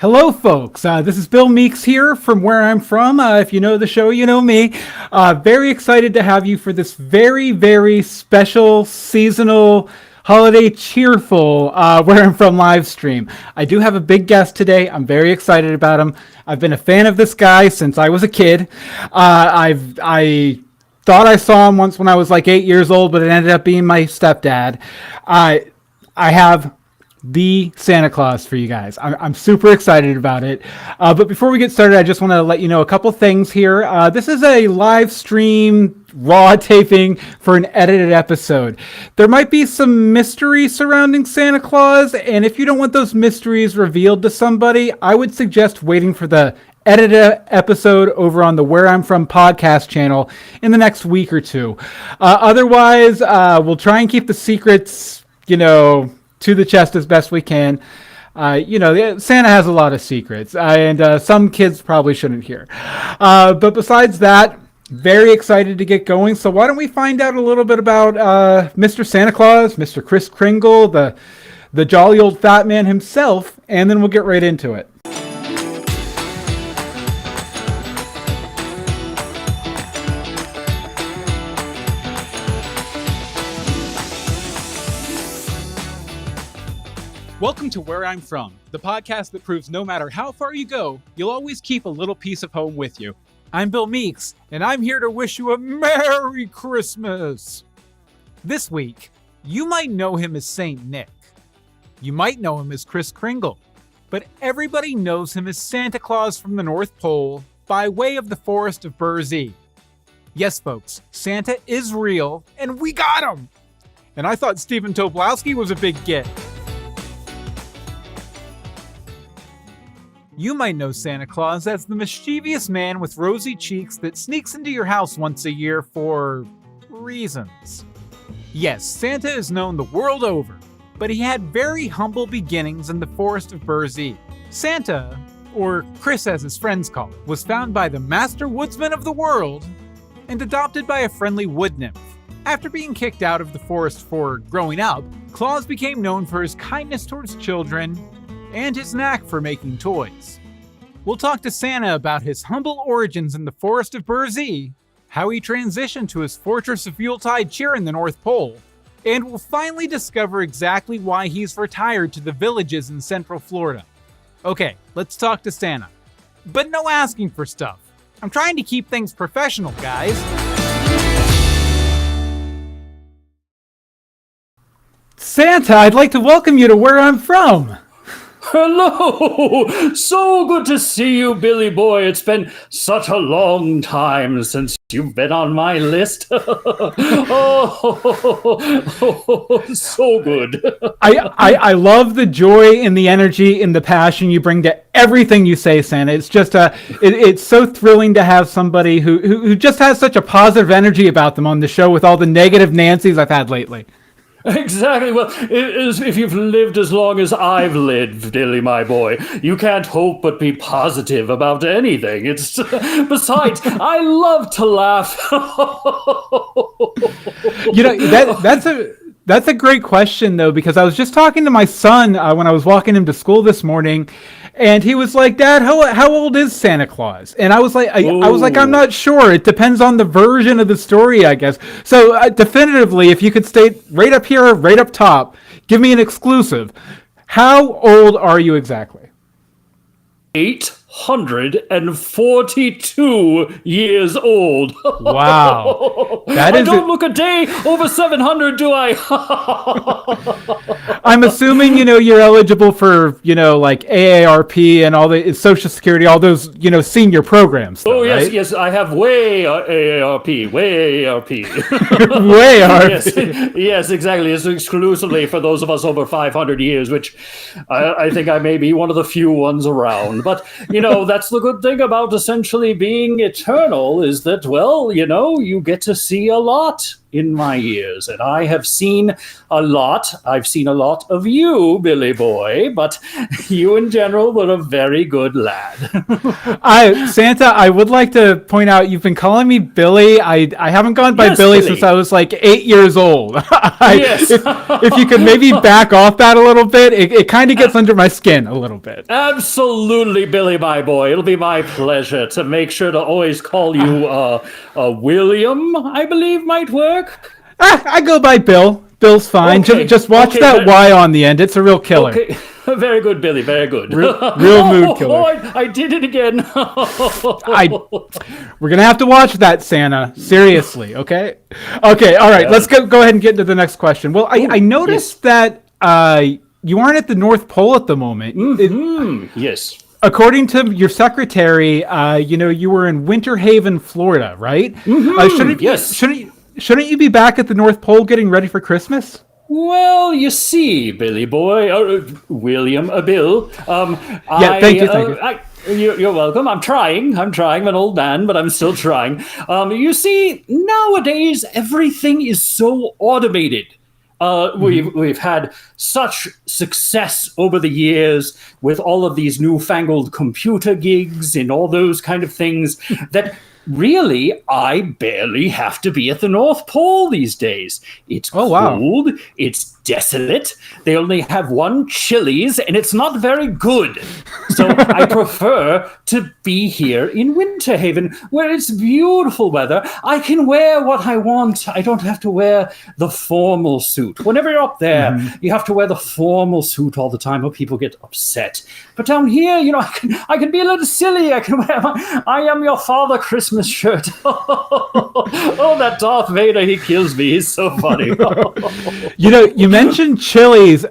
Hello, folks. This is Bill Meeks here from where I'm from. If you know the show, you know me. Very excited to have you for this very, very special seasonal holiday cheerful where I'm from live stream. I do have a big guest today. I'm very excited about him. I've been a fan of this guy since I was a kid. I thought I saw him once when I was like 8 years old, but it ended up being my stepdad. I have the Santa Claus for you guys. I'm super excited about it. But before we get started, I just want to let you know a couple things here. This is a live stream raw taping for an edited episode. There might be some mystery surrounding Santa Claus, and if you don't want those mysteries revealed to somebody, I would suggest waiting for the edited episode over on the Where I'm From podcast channel in the next week or two. Otherwise, we'll try and keep the secrets, to the chest as best we can. Santa has a lot of secrets, and some kids probably shouldn't hear. But besides that, very excited to get going. So why don't we find out a little bit about Mr. Santa Claus, Mr. Kris Kringle, the jolly old fat man himself, and then we'll get right into it. Welcome to Where I'm From, the podcast that proves no matter how far you go, you'll always keep a little piece of home with you. I'm Bill Meeks, and I'm here to wish you a Merry Christmas! This week, you might know him as Saint Nick. You might know him as Kris Kringle, but everybody knows him as Santa Claus from the North Pole by way of the Forest of Burzee. Yes, folks, Santa is real, and we got him! And I thought Stephen Tobolowsky was a big get. You might know Santa Claus as the mischievous man with rosy cheeks that sneaks into your house once a year for reasons. Yes, Santa is known the world over, but he had very humble beginnings in the Forest of Burzee. Santa, or Kris as his friends call it, was found by the master woodsman of the world and adopted by a friendly wood nymph. After being kicked out of the forest for growing up, Claus became known for his kindness towards children and his knack for making toys. We'll talk to Santa about his humble origins in the Forest of Burzee, how he transitioned to his Fortress of Yuletide cheer in the North Pole, and we'll finally discover exactly why he's retired to the villages in Central Florida. Okay, let's talk to Santa. But no asking for stuff. I'm trying to keep things professional, guys. Santa, I'd like to welcome you to Where I'm From. Hello! So good to see you, Billy boy. It's been such a long time since you've been on my list. So good. I love the joy and the energy and the passion you bring to everything you say, Santa. It's just it's so thrilling to have somebody who just has such a positive energy about them on the show with all the negative Nancys I've had lately. Exactly. Well, if you've lived as long as I've lived, Dilly, my boy, you can't hope but be positive about anything. It's besides, I love to laugh. That's a great question, though, because I was just talking to my son when I was walking him to school this morning, and he was like, "Dad, how old is Santa Claus?" And I was like, I'm not sure. It depends on the version of the story, I guess. So definitively, if you could state right up here, right up top, give me an exclusive. How old are you exactly? 842 years old. Wow. I don't look a day over 700, do I? I'm assuming, you're eligible for, like AARP and all the Social Security, all those, senior programs. Though, right? Yes, I have way AARP, way AARP. Way AARP. Yes, exactly. It's exclusively for those of us over 500 years, which I think I may be one of the few ones around. But, that's the good thing about essentially being eternal is that, well, you get to see a lot in my ears, and I have seen a lot. I've seen a lot of you, Billy boy, but you in general were a very good lad. Santa, I would like to point out you've been calling me Billy. I haven't gone by Billy since I was like 8 years old. Yes. If you could maybe back off that a little bit, it kind of gets under my skin a little bit. Absolutely, Billy, my boy. It'll be my pleasure to make sure to always call you William, I believe might work. I go by Bill. Bill's fine. Okay. Just watch that Y on the end. It's a real killer. Okay. Very good, Billy. Very good. Real mood killer. I did it again. We're gonna have to watch that, Santa. Seriously, okay? Okay, all right. Let's go ahead and get into the next question. Well, I noticed that you aren't at the North Pole at the moment. Yes. According to your secretary, you were in Winter Haven, Florida, right? Shouldn't you be back at the North Pole getting ready for Christmas? Well, you see, Billy boy, William, Bill. Thank you. You're welcome. I'm trying. I'm an old man, but I'm still trying. You see, nowadays everything is so automated. We've had such success over the years with all of these newfangled computer gigs and all those kind of things that really I barely have to be at the North Pole these days. It's cold. It's desolate. They only have one Chili's, and it's not very good. So I prefer to be here in Winter Haven, where it's beautiful weather. I can wear what I want. I don't have to wear the formal suit. Whenever you're up there, you have to wear the formal suit all the time, or people get upset. But down here, I can be a little silly. I can wear my I Am Your Father Christmas shirt. Oh, that Darth Vader, he kills me. He's so funny. You mentioned Chili's.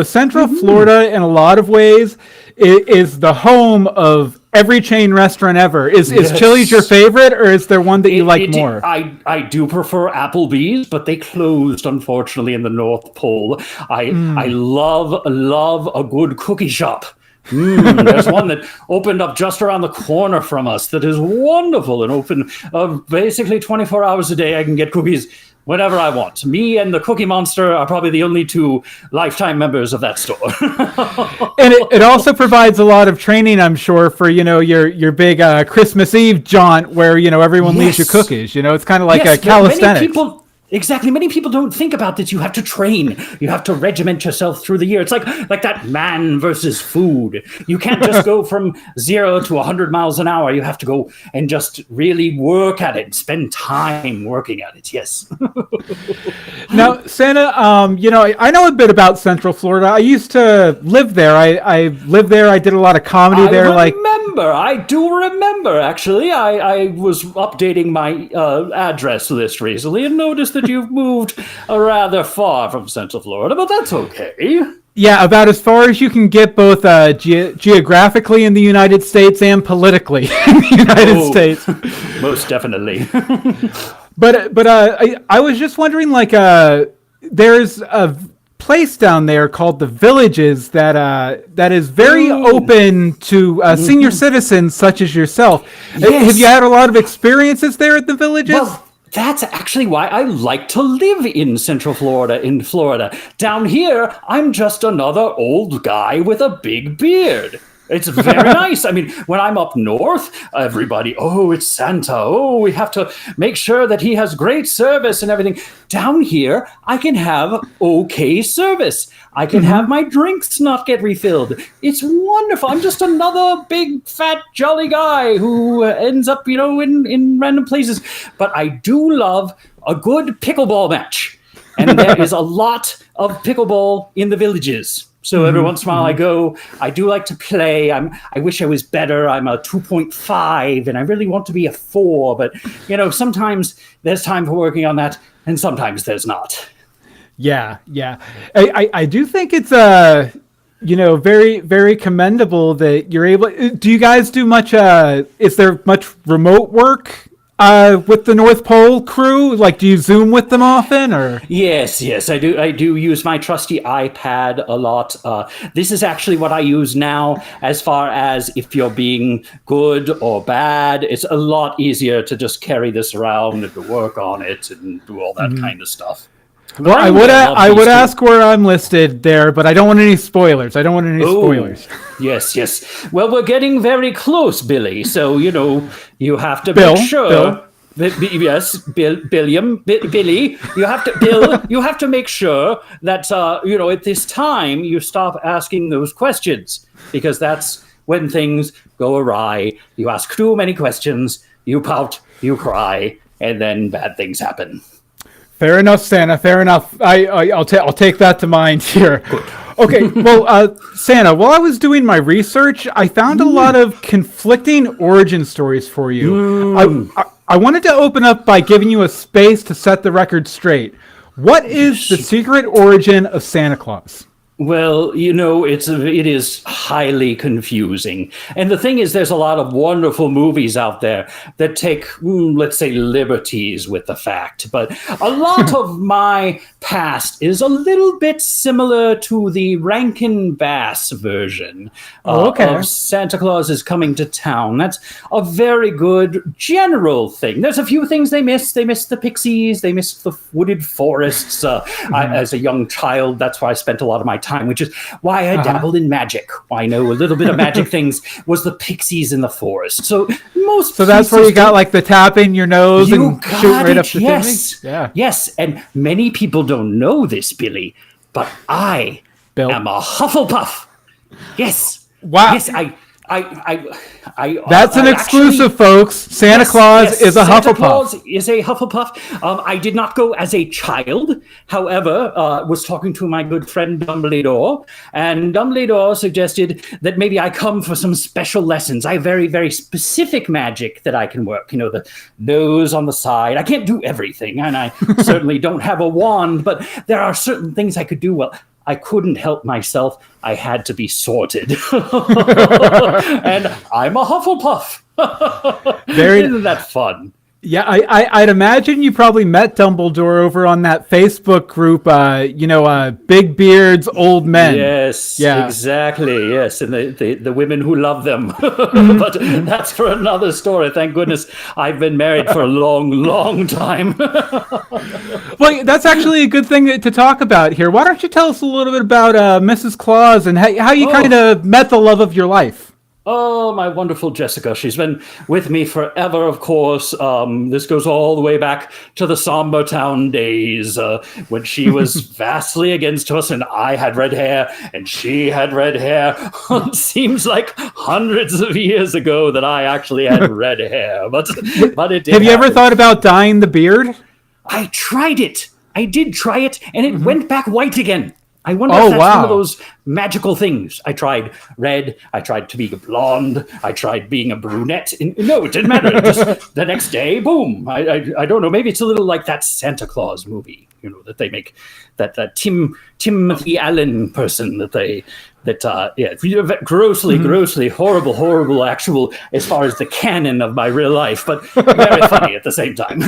Central Florida, in a lot of ways, is the home of every chain restaurant ever. Is Chili's your favorite, or is there one that you like more? I do prefer Applebee's, but they closed, unfortunately, in the North Pole. I love a good cookie shop. There's one that opened up just around the corner from us that is wonderful and open basically 24 hours a day. I can get cookies whenever I want. Me and the Cookie Monster are probably the only two lifetime members of that store. And it also provides a lot of training, I'm sure, for your big Christmas Eve jaunt where everyone leaves you cookies. It's kind of like a calisthenics. Exactly. Many people don't think about this. You have to train. You have to regiment yourself through the year. It's like that man versus food. You can't just go from 0 to 100 miles an hour. You have to go and just really work at it, spend time working at it. Yes. Now, Santa, I know a bit about Central Florida. I used to live there. I lived there. I did a lot of comedy there. I do remember, actually. I was updating my address list recently and noticed that you've moved rather far from Central Florida, but that's okay. Yeah, about as far as you can get, both geographically in the United States and politically in the United States. Most definitely. But I was just wondering, there's a place down there called the Villages that is very open to senior citizens such as yourself. Yes. Have you had a lot of experiences there at the Villages? Well, that's actually why I like to live in Central Florida, in Florida. Down here, I'm just another old guy with a big beard. It's very nice. I mean, when I'm up north, everybody, it's Santa. We have to make sure that he has great service and everything. Down here, I can have okay service. I can have my drinks not get refilled. It's wonderful. I'm just another big, fat, jolly guy who ends up, in random places. But I do love a good pickleball match. And there is a lot of pickleball in the Villages. So every once in a while I do like to play. I wish I was better. I'm a 2.5 and I really want to be a 4. But, sometimes there's time for working on that and sometimes there's not. Yeah. I do think it's, very, very commendable that you're able. Do you guys do much, is there much remote work with the North Pole crew? Like, do you Zoom with them often, or? Yes, I do. I do use my trusty iPad a lot. This is actually what I use now. As far as if you're being good or bad, it's a lot easier to just carry this around and to work on it and do all that kind of stuff. Well, I would ask where I'm listed there, but I don't want any spoilers. Yes. Well, we're getting very close, Billy. So, you have to Bill, make sure. Bill. Yes, Billy. You have to make sure that at this time you stop asking those questions, because that's when things go awry. You ask too many questions, you pout, you cry, and then bad things happen. Fair enough, Santa. Fair enough. I'll take that to mind here. Good. Okay, well, Santa, while I was doing my research, I found a lot of conflicting origin stories for you. I wanted to open up by giving you a space to set the record straight. What is the secret origin of Santa Claus? Well, it is highly confusing. And the thing is, there's a lot of wonderful movies out there that take, let's say, liberties with the fact. But a lot of my past is a little bit similar to the Rankin Bass version of Santa Claus is Coming to Town. That's a very good general thing. There's a few things they miss. They miss the pixies. They miss the wooded forests. As a young child, that's why I spent a lot of my time, which is why I dabbled in magic. I know a little bit of magic things, was the pixies in the forest. So that's where you got like the tapping your nose and shooting right up the yes. chimney? Yeah. Yes, and many people don't know this, Billy, but I am a Hufflepuff. Yes. Wow. Yes, That's an exclusive, folks. Santa Claus is a Hufflepuff. Santa Claus is a Hufflepuff. I did not go as a child. However, was talking to my good friend Dumbledore, and Dumbledore suggested that maybe I come for some special lessons. I have very, very specific magic that I can work. The nose on the side. I can't do everything, and I certainly don't have a wand, but there are certain things I could do well. I couldn't help myself. I had to be sorted. And I'm a Hufflepuff. Isn't that fun? Yeah, I'd imagine you probably met Dumbledore over on that Facebook group, Big Beards, Old Men. Yes, yeah. Exactly, yes, and the women who love them. But that's for another story. Thank goodness I've been married for a long, long time. Well, that's actually a good thing to talk about here. Why don't you tell us a little bit about Mrs. Claus and how you kind of met the love of your life? Oh, my wonderful Jessica. She's been with me forever, of course. This goes all the way back to the Somber Town days when she was vastly against us and I had red hair and she had red hair. It seems like hundreds of years ago that I actually had red hair, but it did. Have you ever thought about dyeing the beard? I tried it. I did try it, and it went back white again. I wonder if that's one of those magical things. I tried red. I tried to be a blonde. I tried being a brunette. No, it didn't matter. Just the next day, boom. I don't know. Maybe it's a little like that Santa Claus movie, that they make, that Timothy Allen person grossly horrible actual as far as the canon of my real life, but very funny at the same time.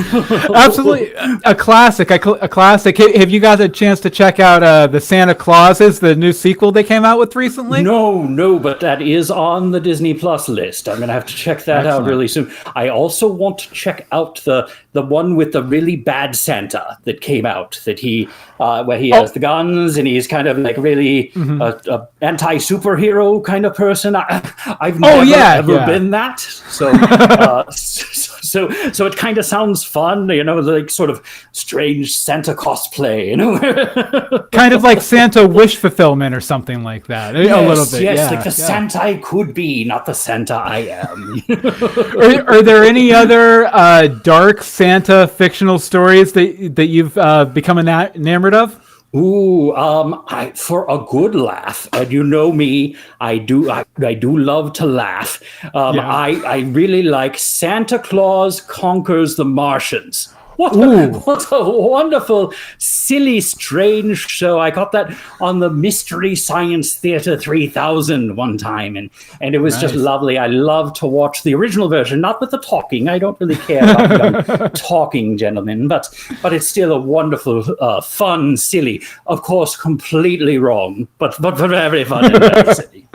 Absolutely. A classic. Have you got a chance to check out the Santa Clauses, the new sequel they came out with recently? No, but that is on the Disney Plus list. I'm going to have to check that out really soon. I also want to check out the one with the really bad Santa that came out, that where he has the guns and he's kind of like really a anti-superhero kind of person. I've never been that. So it kind of sounds fun, like sort of strange Santa cosplay, kind of like Santa wish fulfillment or something like that. Yes, a little bit. Yes, like the Santa I could be, not the Santa I am. Are there any other dark Santa fictional stories that you've become enamored of? Ooh, for a good laugh, and you know me, I do love to laugh. I really like Santa Claus Conquers the Martians. What a wonderful, silly, strange show. I got that on the Mystery Science Theater 3000 one time, and it was just lovely. I love to watch the original version, not with the talking. I don't really care about young talking gentlemen, but it's still a wonderful, fun, silly, of course, completely wrong, but very fun and very silly.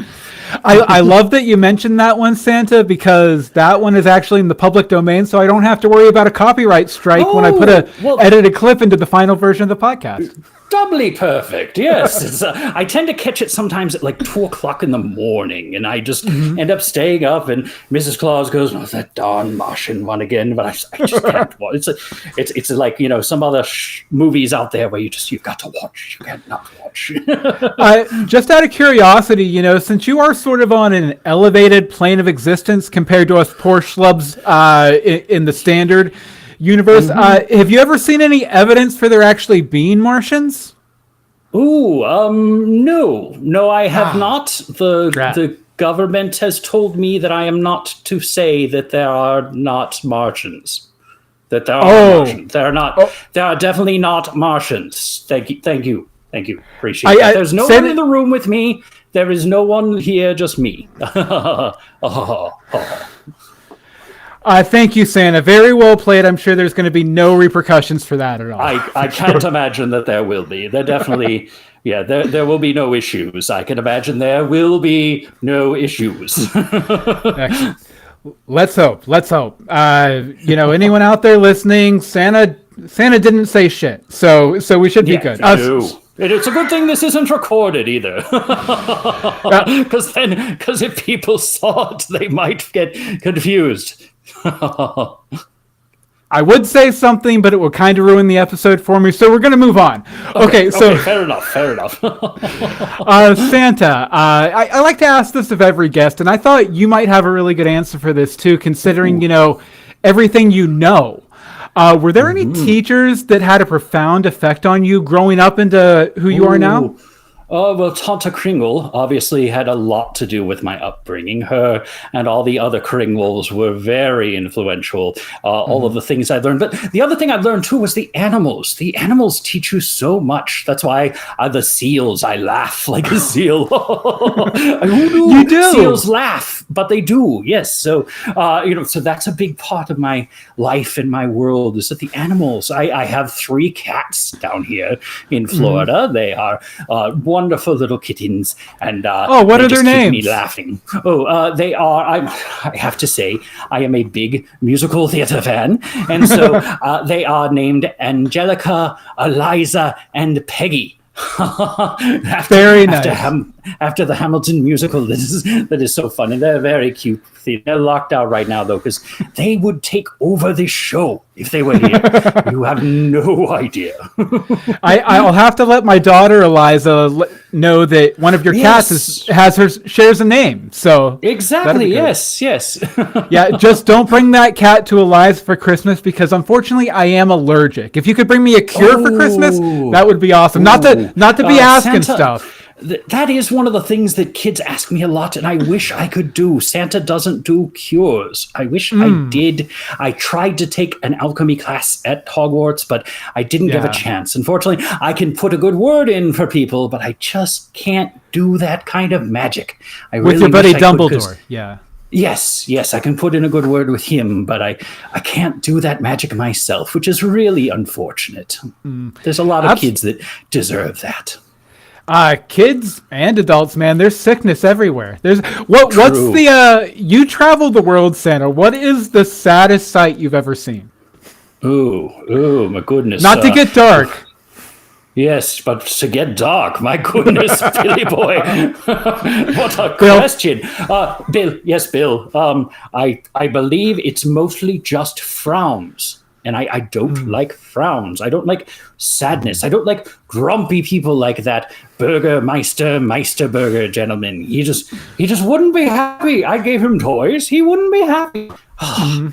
I love that you mentioned that one, Santa, because that one is actually in the public domain, so I don't have to worry about a copyright strike when I put a edited clip into the final version of the podcast. Doubly perfect, yes. I tend to catch it sometimes at like 2 o'clock in the morning, and I just end up staying up, and Mrs. Claus goes, "Oh, that darn Martian one again," but I just can't watch. It's like, some other movies out there where you've got to watch. You can't not watch. Just out of curiosity, since you are sort of on an elevated plane of existence compared to us poor schlubs in the standard universe, have you ever seen any evidence for there actually being Martians? No, I have not. The government has told me that I am not to say that there are not Martians. That there are Martians. There are not. There are definitely not Martians. Thank you. Appreciate it. There's no one in the room with me. There is no one here, just me. Thank you, Santa. Very well played. I'm sure there's going to be no repercussions for that at all. I can't imagine that there will be. There definitely, there will be no issues. I can imagine there will be no issues. Excellent. Let's hope. Anyone out there listening, Santa didn't say shit, so we should be good. It's a good thing this isn't recorded either, because if people saw it, they might get confused. I would say something, but it would kind of ruin the episode for me, so we're going to move on. Okay, fair enough. Santa, I like to ask this of every guest, and I thought you might have a really good answer for this too, considering everything you know. Were there any teachers that had a profound effect on you growing up into who you are now? Well, Santa Kringle obviously had a lot to do with my upbringing. Her and all the other Kringles were very influential, all of the things I learned. But the other thing I learned, too, was the animals. The animals teach you so much. That's why the seals, I laugh like a seal. Who knew? You do. Seals laugh, but they do, yes. So, so that's a big part of my life and my world is that the animals. I have 3 cats down here in Florida. They are wonderful little kittens, and what are their names? Keep me laughing. They are. I have to say, I am a big musical theater fan, and so they are named Angelica, Eliza, and Peggy. Very nice. After the Hamilton musical, that is so fun, and they're very cute. They're locked out right now, though, because they would take over this show if they were here. You have no idea. I'll have to let my daughter Eliza know that one of your cats shares a name. So exactly, yes. Yeah, just don't bring that cat to Eliza for Christmas because unfortunately I am allergic. If you could bring me a cure for Christmas, that would be awesome. Not to be asking Santa, stuff. That is one of the things that kids ask me a lot, and I wish I could do. Santa doesn't do cures. I wish I did. I tried to take an alchemy class at Hogwarts, but I didn't give a chance. Unfortunately, I can put a good word in for people, but I just can't do that kind of magic. With your buddy Dumbledore, Yes, I can put in a good word with him, but I can't do that magic myself, which is really unfortunate. There's a lot of kids that deserve that. Kids and adults, man, there's sickness everywhere. What's the you travel the world, Santa. What is the saddest sight you've ever seen? Oh my goodness. Not to get dark. Yes, but to get dark, my goodness, Billy boy. What a question. Bill, yes, Bill. I believe it's mostly just frowns. And I don't like frowns. I don't like sadness. I don't like grumpy people like that Meisterburger gentleman. He just wouldn't be happy. I gave him toys. He wouldn't be happy.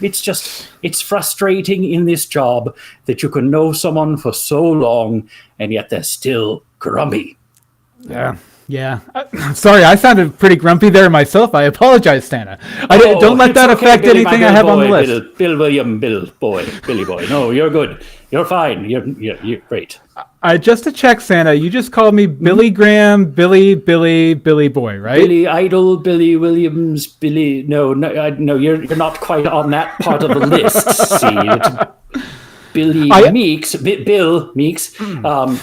It's frustrating in this job that you can know someone for so long and yet they're still grumpy. Yeah. Yeah. Sorry, I sounded pretty grumpy there myself. I apologize, Santa. Don't let it's that okay, affect Billy, my anything I Bill have on the boy, list. Bill William, Billy boy. No, you're good. You're fine. You're great. Just to check, Santa, you just called me Billy Graham, Billy Boy, right? Billy Idol, Billy Williams, Billy. No, you're not quite on that part of the list. See, it's Billy I Meeks, Bill Meeks,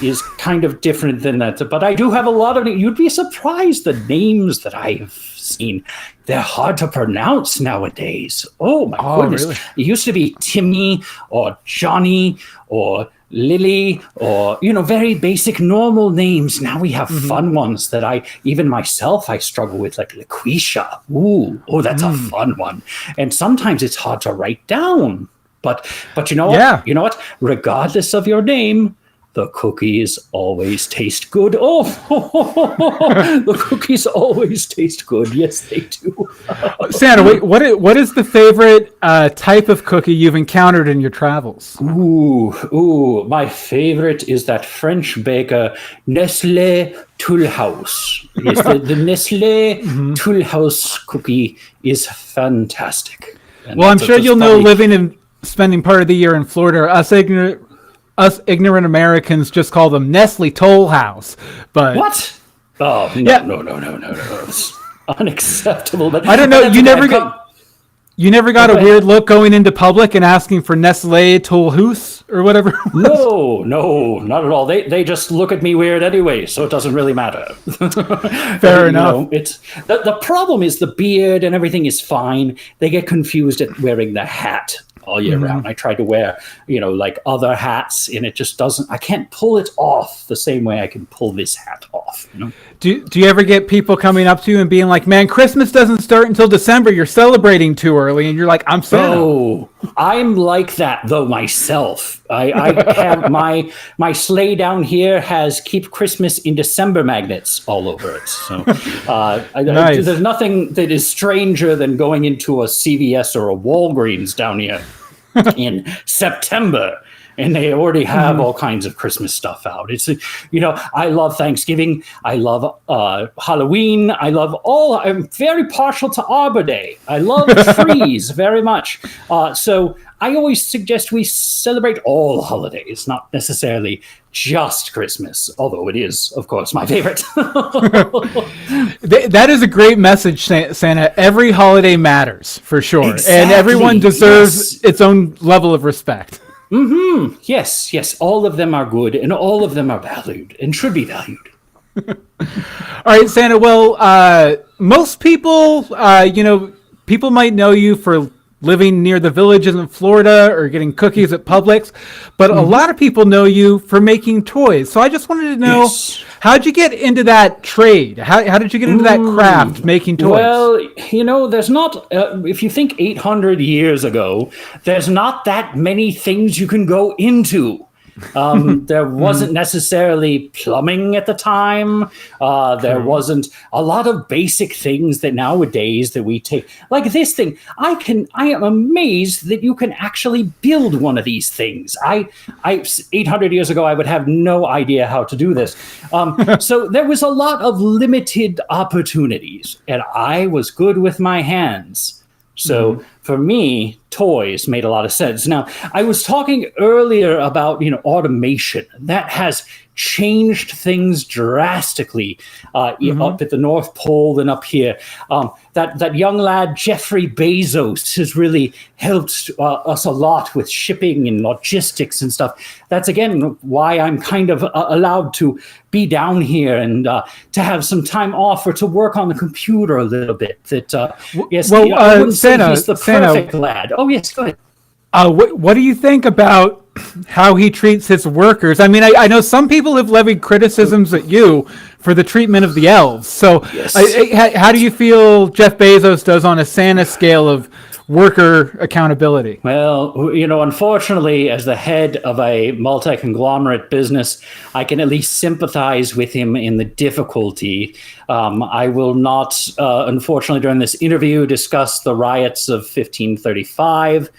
is kind of different than that. But I do have a lot of. You'd be surprised the names that I've seen. They're hard to pronounce nowadays. Oh my goodness! really? It used to be Timmy or Johnny or Lily, or very basic normal names. Now we have fun ones that even myself I struggle with, like Laquisha. That's a fun one. And sometimes it's hard to write down. But you know what? Yeah. You know what? Regardless of your name, the cookies always taste good. Oh, the cookies always taste good. Yes, they do. Santa, wait, what is the favorite type of cookie you've encountered in your travels? My favorite is that French baker Nestlé Tool House. Yes, the Nestlé Tool House cookie is fantastic. And Well, I'm that's sure you'll know, probably- living and spending part of the year in Florida, us ignorant Americans just call them Nestle Toll House. But What? Oh, no, Yeah. no. It's unacceptable. But I don't know. but that's You okay. never got a Okay. weird look going into public and asking for Nestle Toll House or whatever. No, not at all. They just look at me weird anyway, so it doesn't really matter. Fair enough. It's the problem is the beard and everything is fine. They get confused at wearing the hat all year round. I try to wear, like other hats, and it just doesn't. I can't pull it off the same way I can pull this hat off. Do you ever get people coming up to you and being like, "Man, Christmas doesn't start until December. You're celebrating too early," and you're like, "I'm Santa." Oh, I'm like that though myself. I have my sleigh down here has "Keep Christmas in December" magnets all over it. So Nice. there's nothing that is stranger than going into a CVS or a Walgreens down here in September. And they already have all kinds of Christmas stuff out. It's, I love Thanksgiving. I love Halloween. I'm very partial to Arbor Day. I love trees very much. So I always suggest we celebrate all holidays, not necessarily just Christmas, although it is, of course, my favorite. That is a great message, Santa. Every holiday matters, for sure. Exactly. And everyone deserves Yes. its own level of respect. Yes, all of them are good, and all of them are valued, and should be valued. All right, Santa. Well, most people, people might know you for living near the villages in Florida or getting cookies at Publix, but a lot of people know you for making toys. So I just wanted to know, Yes. how'd you get into that trade? How did you get into that craft, making toys? Well, there's not, if you think 800 years ago, there's not that many things you can go into. There wasn't necessarily plumbing at the time. There wasn't a lot of basic things that nowadays that we take, like this thing. I am amazed that you can actually build one of these things. 800 years ago, I would have no idea how to do this. So there was a lot of limited opportunities, and I was good with my hands. So for me, toys made a lot of sense. Now, I was talking earlier about, automation. That has changed things drastically up at the North Pole and up here. That young lad, Jeffrey Bezos, has really helped us a lot with shipping and logistics and stuff. That's, again, why I'm kind of allowed to be down here and to have some time off or to work on the computer a little bit. Yes, well, I wouldn't say Santa, he's the perfect lad. Oh, yes, go ahead. What do you think about how he treats his workers? I mean, I know some people have levied criticisms at you for the treatment of the elves. So Yes. how do you feel Jeff Bezos does on a Santa scale of worker accountability? Well, unfortunately, as the head of a multi-conglomerate business, I can at least sympathize with him in the difficulty. I will not, unfortunately, during this interview, discuss the riots of 1535.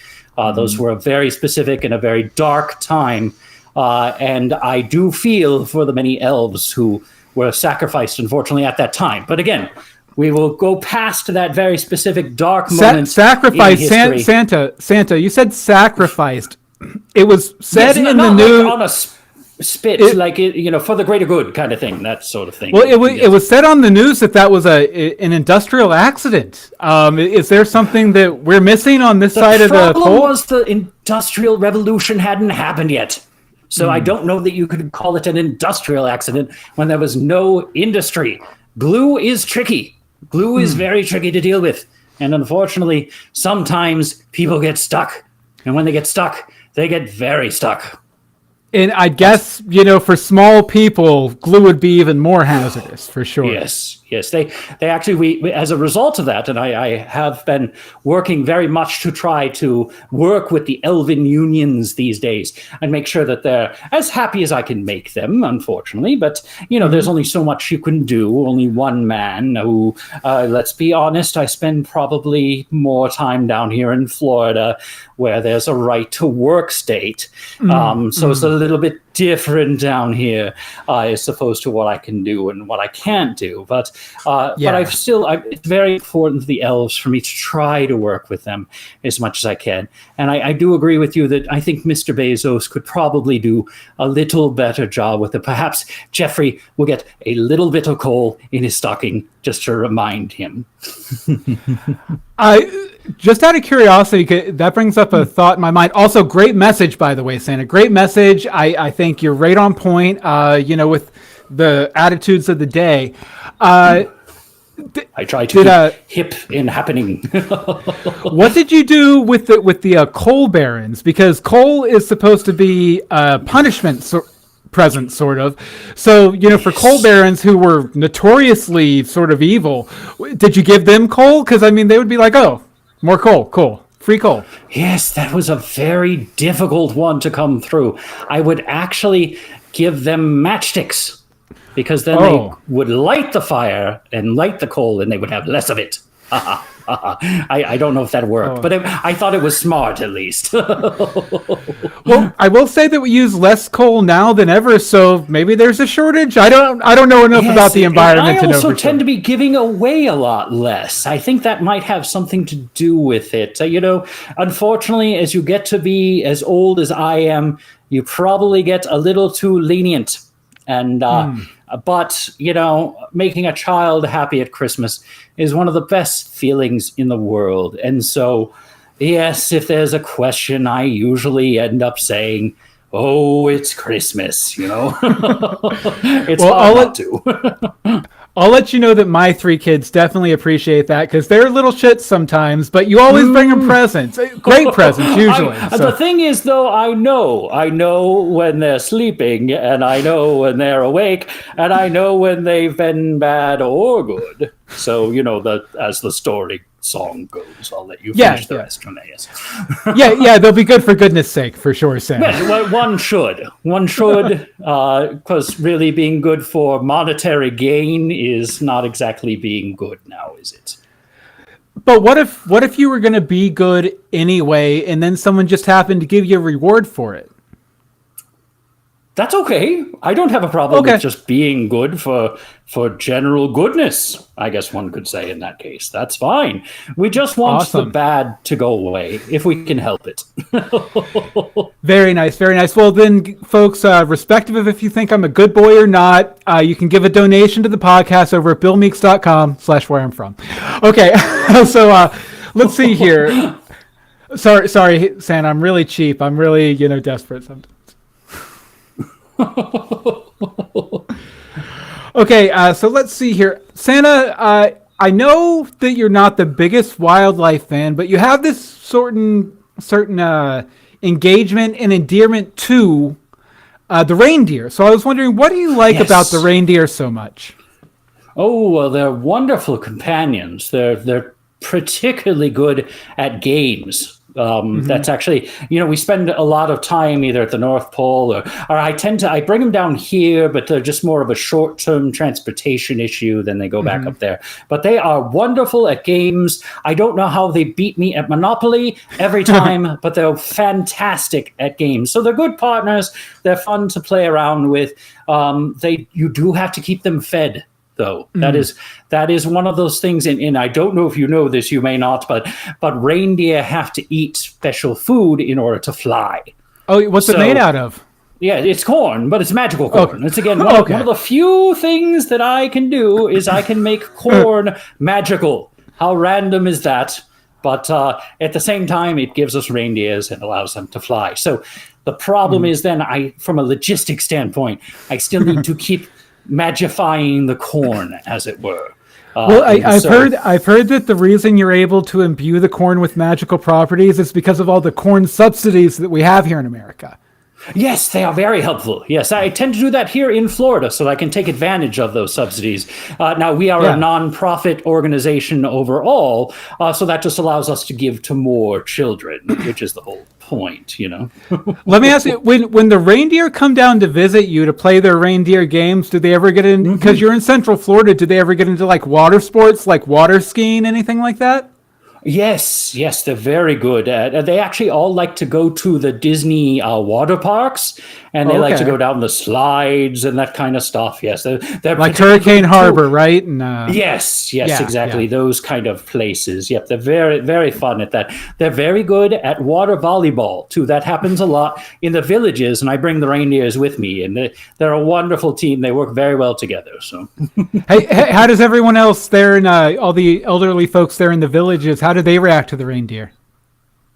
Those were a very specific and a very dark time. And I do feel for the many elves who were sacrificed, unfortunately, at that time. But again, we will go past that very specific dark moment. Sacrifice, in history. Santa. You said sacrificed. It was said Yes, in not the news. like on a spit, for the greater good kind of thing, that sort of thing. Well, it was said on the news that was an industrial accident. Is there something that we're missing on this side of the problem pole? was the Industrial Revolution hadn't happened yet. So I don't know that you could call it an industrial accident when there was no industry. Glue is tricky. Glue is very tricky to deal with. And unfortunately, sometimes people get stuck. And when they get stuck, they get very stuck. And I guess, for small people, glue would be even more hazardous, for sure. Yes. They actually, we as a result of that, and I have been working very much to try to work with the elven unions these days and make sure that they're as happy as I can make them, unfortunately. But, there's only so much you can do. Only one man who, let's be honest, I spend probably more time down here in Florida where there's a right to work state. So it's a little bit different down here as opposed to what I can do and what I can't do. But it's very important to the elves for me to try to work with them as much as I can. And I do agree with you that I think Mr. Bezos could probably do a little better job with it. Perhaps Jeffrey will get a little bit of coal in his stocking just to remind him. Just out of curiosity, that brings up a thought in my mind. Also, great message, by the way, Santa. Great message. I think you're right on point, with the attitudes of the day. I try to be hip in happening. What did you do with the coal barons? Because coal is supposed to be a punishment present, sort of. So, for coal barons who were notoriously sort of evil, did you give them coal? Because, they would be like, oh, more coal, free coal. Yes, that was a very difficult one to come through. I would actually give them matchsticks because then they would light the fire and light the coal and they would have less of it. I don't know if that worked, but I thought it was smart at least. Well, I will say that we use less coal now than ever, so maybe there's a shortage. I don't know enough about the environment to know. I also tend to be giving away a lot less. I think that might have something to do with it. Unfortunately, as you get to be as old as I am, you probably get a little too lenient. And but making a child happy at Christmas is one of the best feelings in the world. And so, yes, if there's a question, I usually end up saying, "Oh, it's Christmas," It's hard not to. I'll let you know that my 3 kids definitely appreciate that because they're little shits sometimes, but you always bring them presents. Great presents, usually. The thing is, though, I know when they're sleeping, and I know when they're awake, and I know when they've been bad or good. So, as the story song goes, I'll let you finish the rest, Jonas. yeah, they'll be good for goodness sake, for sure, Sam. Well, one should, because really being good for monetary gain is not exactly being good now, is it? But what if you were going to be good anyway, and then someone just happened to give you a reward for it? That's okay. I don't have a problem with just being good for general goodness, I guess one could say in that case. That's fine. We just want the bad to go away, if we can help it. Very nice, very nice. Well, then, folks, respective of if you think I'm a good boy or not, you can give a donation to the podcast over at billmeeks.com/where I'm from. Okay, so let's see here. Sorry, Santa, I'm really cheap. I'm really, desperate sometimes. Okay, so let's see here. Santa, I know that you're not the biggest wildlife fan, but you have this certain engagement and endearment to the reindeer. So I was wondering, what do you like about the reindeer so much? Oh, well, they're wonderful companions. They're particularly good at games. That's actually, we spend a lot of time either at the North Pole or I bring them down here, but they're just more of a short-term transportation issue. Then they go back up there. But they are wonderful at games. I don't know how they beat me at Monopoly every time, but they're fantastic at games. So they're good partners. They're fun to play around with. You do have to keep them fed, though. That is one of those things, and I don't know if you know this, you may not, but reindeer have to eat special food in order to fly. Oh, what's it made out of? Yeah, it's corn, but it's magical corn. Okay. It's again one of the few things that I can do is I can make corn magical. How random is that? But at the same time, it gives us reindeers and allows them to fly. So the problem is then from a logistic standpoint, I still need to keep magifying the corn, as it were. Well, I've heard that the reason you're able to imbue the corn with magical properties is because of all the corn subsidies that we have here in America. Yes, they are very helpful. Yes, I tend to do that here in Florida so that I can take advantage of those subsidies. Now, we are a nonprofit organization overall, so that just allows us to give to more children, which is the whole point, Let me ask you, when the reindeer come down to visit you to play their reindeer games, do they ever get in, because you're in Central Florida, do they ever get into like water sports, like water skiing, anything like that? Yes, they're very good. They actually all like to go to the Disney water parks, and they like to go down the slides and that kind of stuff. Yes, they're like Hurricane Harbor, right? And, yes, exactly. Yeah. Those kind of places. Yep, they're very, very fun at that. They're very good at water volleyball too. That happens a lot in the villages, and I bring the reindeers with me, and they're a wonderful team. They work very well together. So, hey, how does everyone else there and all the elderly folks there in the villages? How do they react to the reindeer?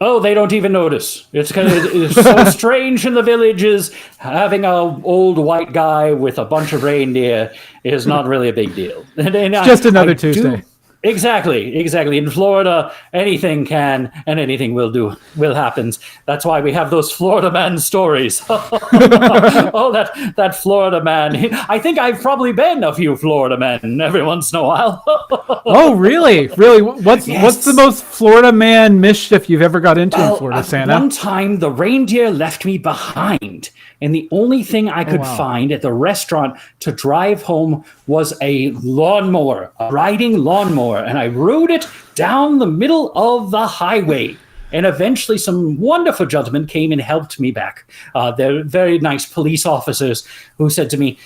Oh, they don't even notice. It's so strange in the villages. Having an old white guy with a bunch of reindeer is not really a big deal. It's just another Tuesday. Exactly. In Florida, anything can and anything will happen. That's why we have those Florida man stories. Oh, that Florida man. I think I've probably been a few Florida men every once in a while. Oh, really? What's the most Florida man mischief you've ever got into in Florida, Santa? One time, the reindeer left me behind, and the only thing I could find at the restaurant to drive home was a riding lawnmower, and I rode it down the middle of the highway. And eventually some wonderful gentlemen came and helped me back. They're very nice police officers who said to me,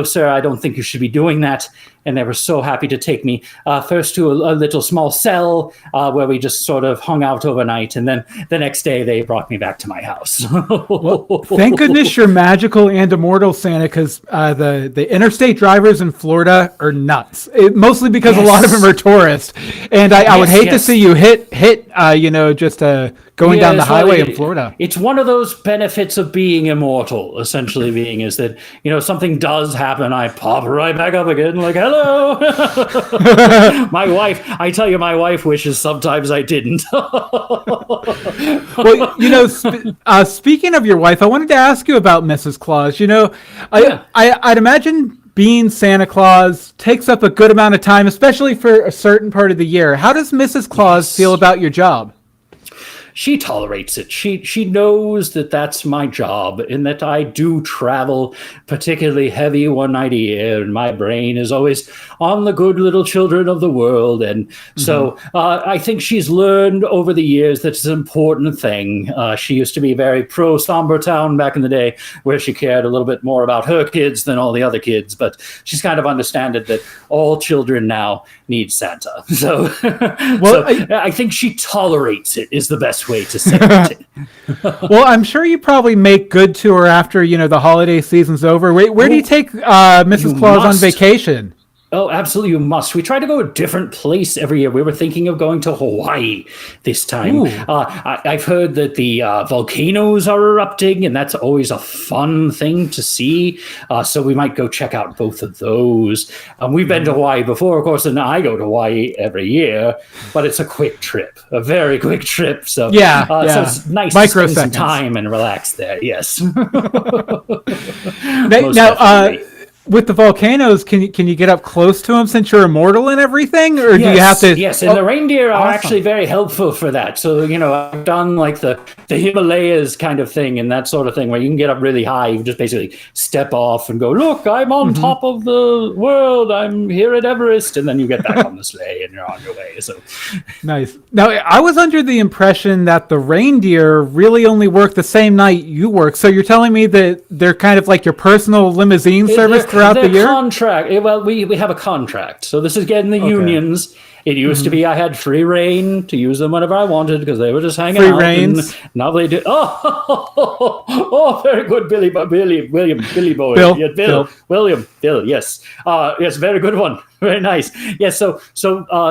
sir, I don't think you should be doing that. And they were so happy to take me first to a little small cell where we just sort of hung out overnight. And then the next day they brought me back to my house. Well, thank goodness you're magical and immortal, Santa, because the interstate drivers in Florida are nuts. Mostly because a lot of them are tourists. And I would hate to see you hit just going down the highway in Florida. It's one of those benefits of being immortal, essentially being is that, something does happen. I pop right back up again like, hello. My wife wishes sometimes I didn't. Well, speaking of your wife, I wanted to ask you about Mrs. Claus. I'd imagine being Santa Claus takes up a good amount of time, especially for a certain part of the year. How does Mrs. Claus feel about your job? She tolerates it. She knows that that's my job and that I do travel particularly heavy one night a year, and my brain is always on the good little children of the world. And so I think she's learned over the years that it's an important thing. She used to be very pro Somber Town back in the day, where she cared a little bit more about her kids than all the other kids. But she's kind of understood that all children now need Santa. So, I think she tolerates it is the best way to say it. Well, I'm sure you probably make good to her after the holiday season's over. Where do you take Mrs. Claus on vacation? Oh, absolutely, you must. We try to go a different place every year. We were thinking of going to Hawaii this time. I've heard that the volcanoes are erupting, and that's always a fun thing to see. So we might go check out both of those. We've been to Hawaii before, of course, and I go to Hawaii every year, but it's a quick trip, a very quick trip. So, so it's nice to spend some time and relax there, yes. Now, with the volcanoes, can you get up close to them since you're immortal and everything, or do you have to? Yes, and the reindeer are actually very helpful for that. So I've done like the Himalayas kind of thing and that sort of thing, where you can get up really high. You can just basically step off and go, look, I'm on top of the world. I'm here at Everest, and then you get back on the sleigh and you're on your way. So Nice. Now, I was under the impression that the reindeer really only work the same night you work. So you're telling me that they're kind of like your personal limousine service throughout the year? Contract. Well, we have a contract. So this is getting the unions. It used to be I had free reign to use them whenever I wanted because they were just hanging out. Reigns. And now they do. Oh, very good, Billy boy. Bill. Yeah, William. Yes. Yes, very good one. Very nice. Yes. So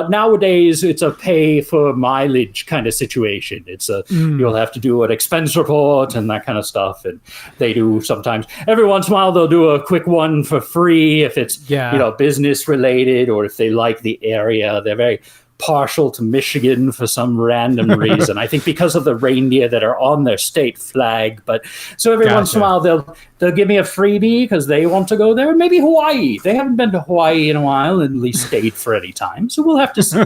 nowadays it's a pay for mileage kind of situation. It's you'll have to do an expense report and that kind of stuff. And they do sometimes. Every once in a while they'll do a quick one for free if it's business related, or if they like the area. They're very partial to Michigan for some random reason. I think because of the reindeer that are on their state flag. But so every once in a while they'll give me a freebie because they want to go there. Maybe Hawaii. They haven't been to Hawaii in a while, and at least stayed for any time. So we'll have to see.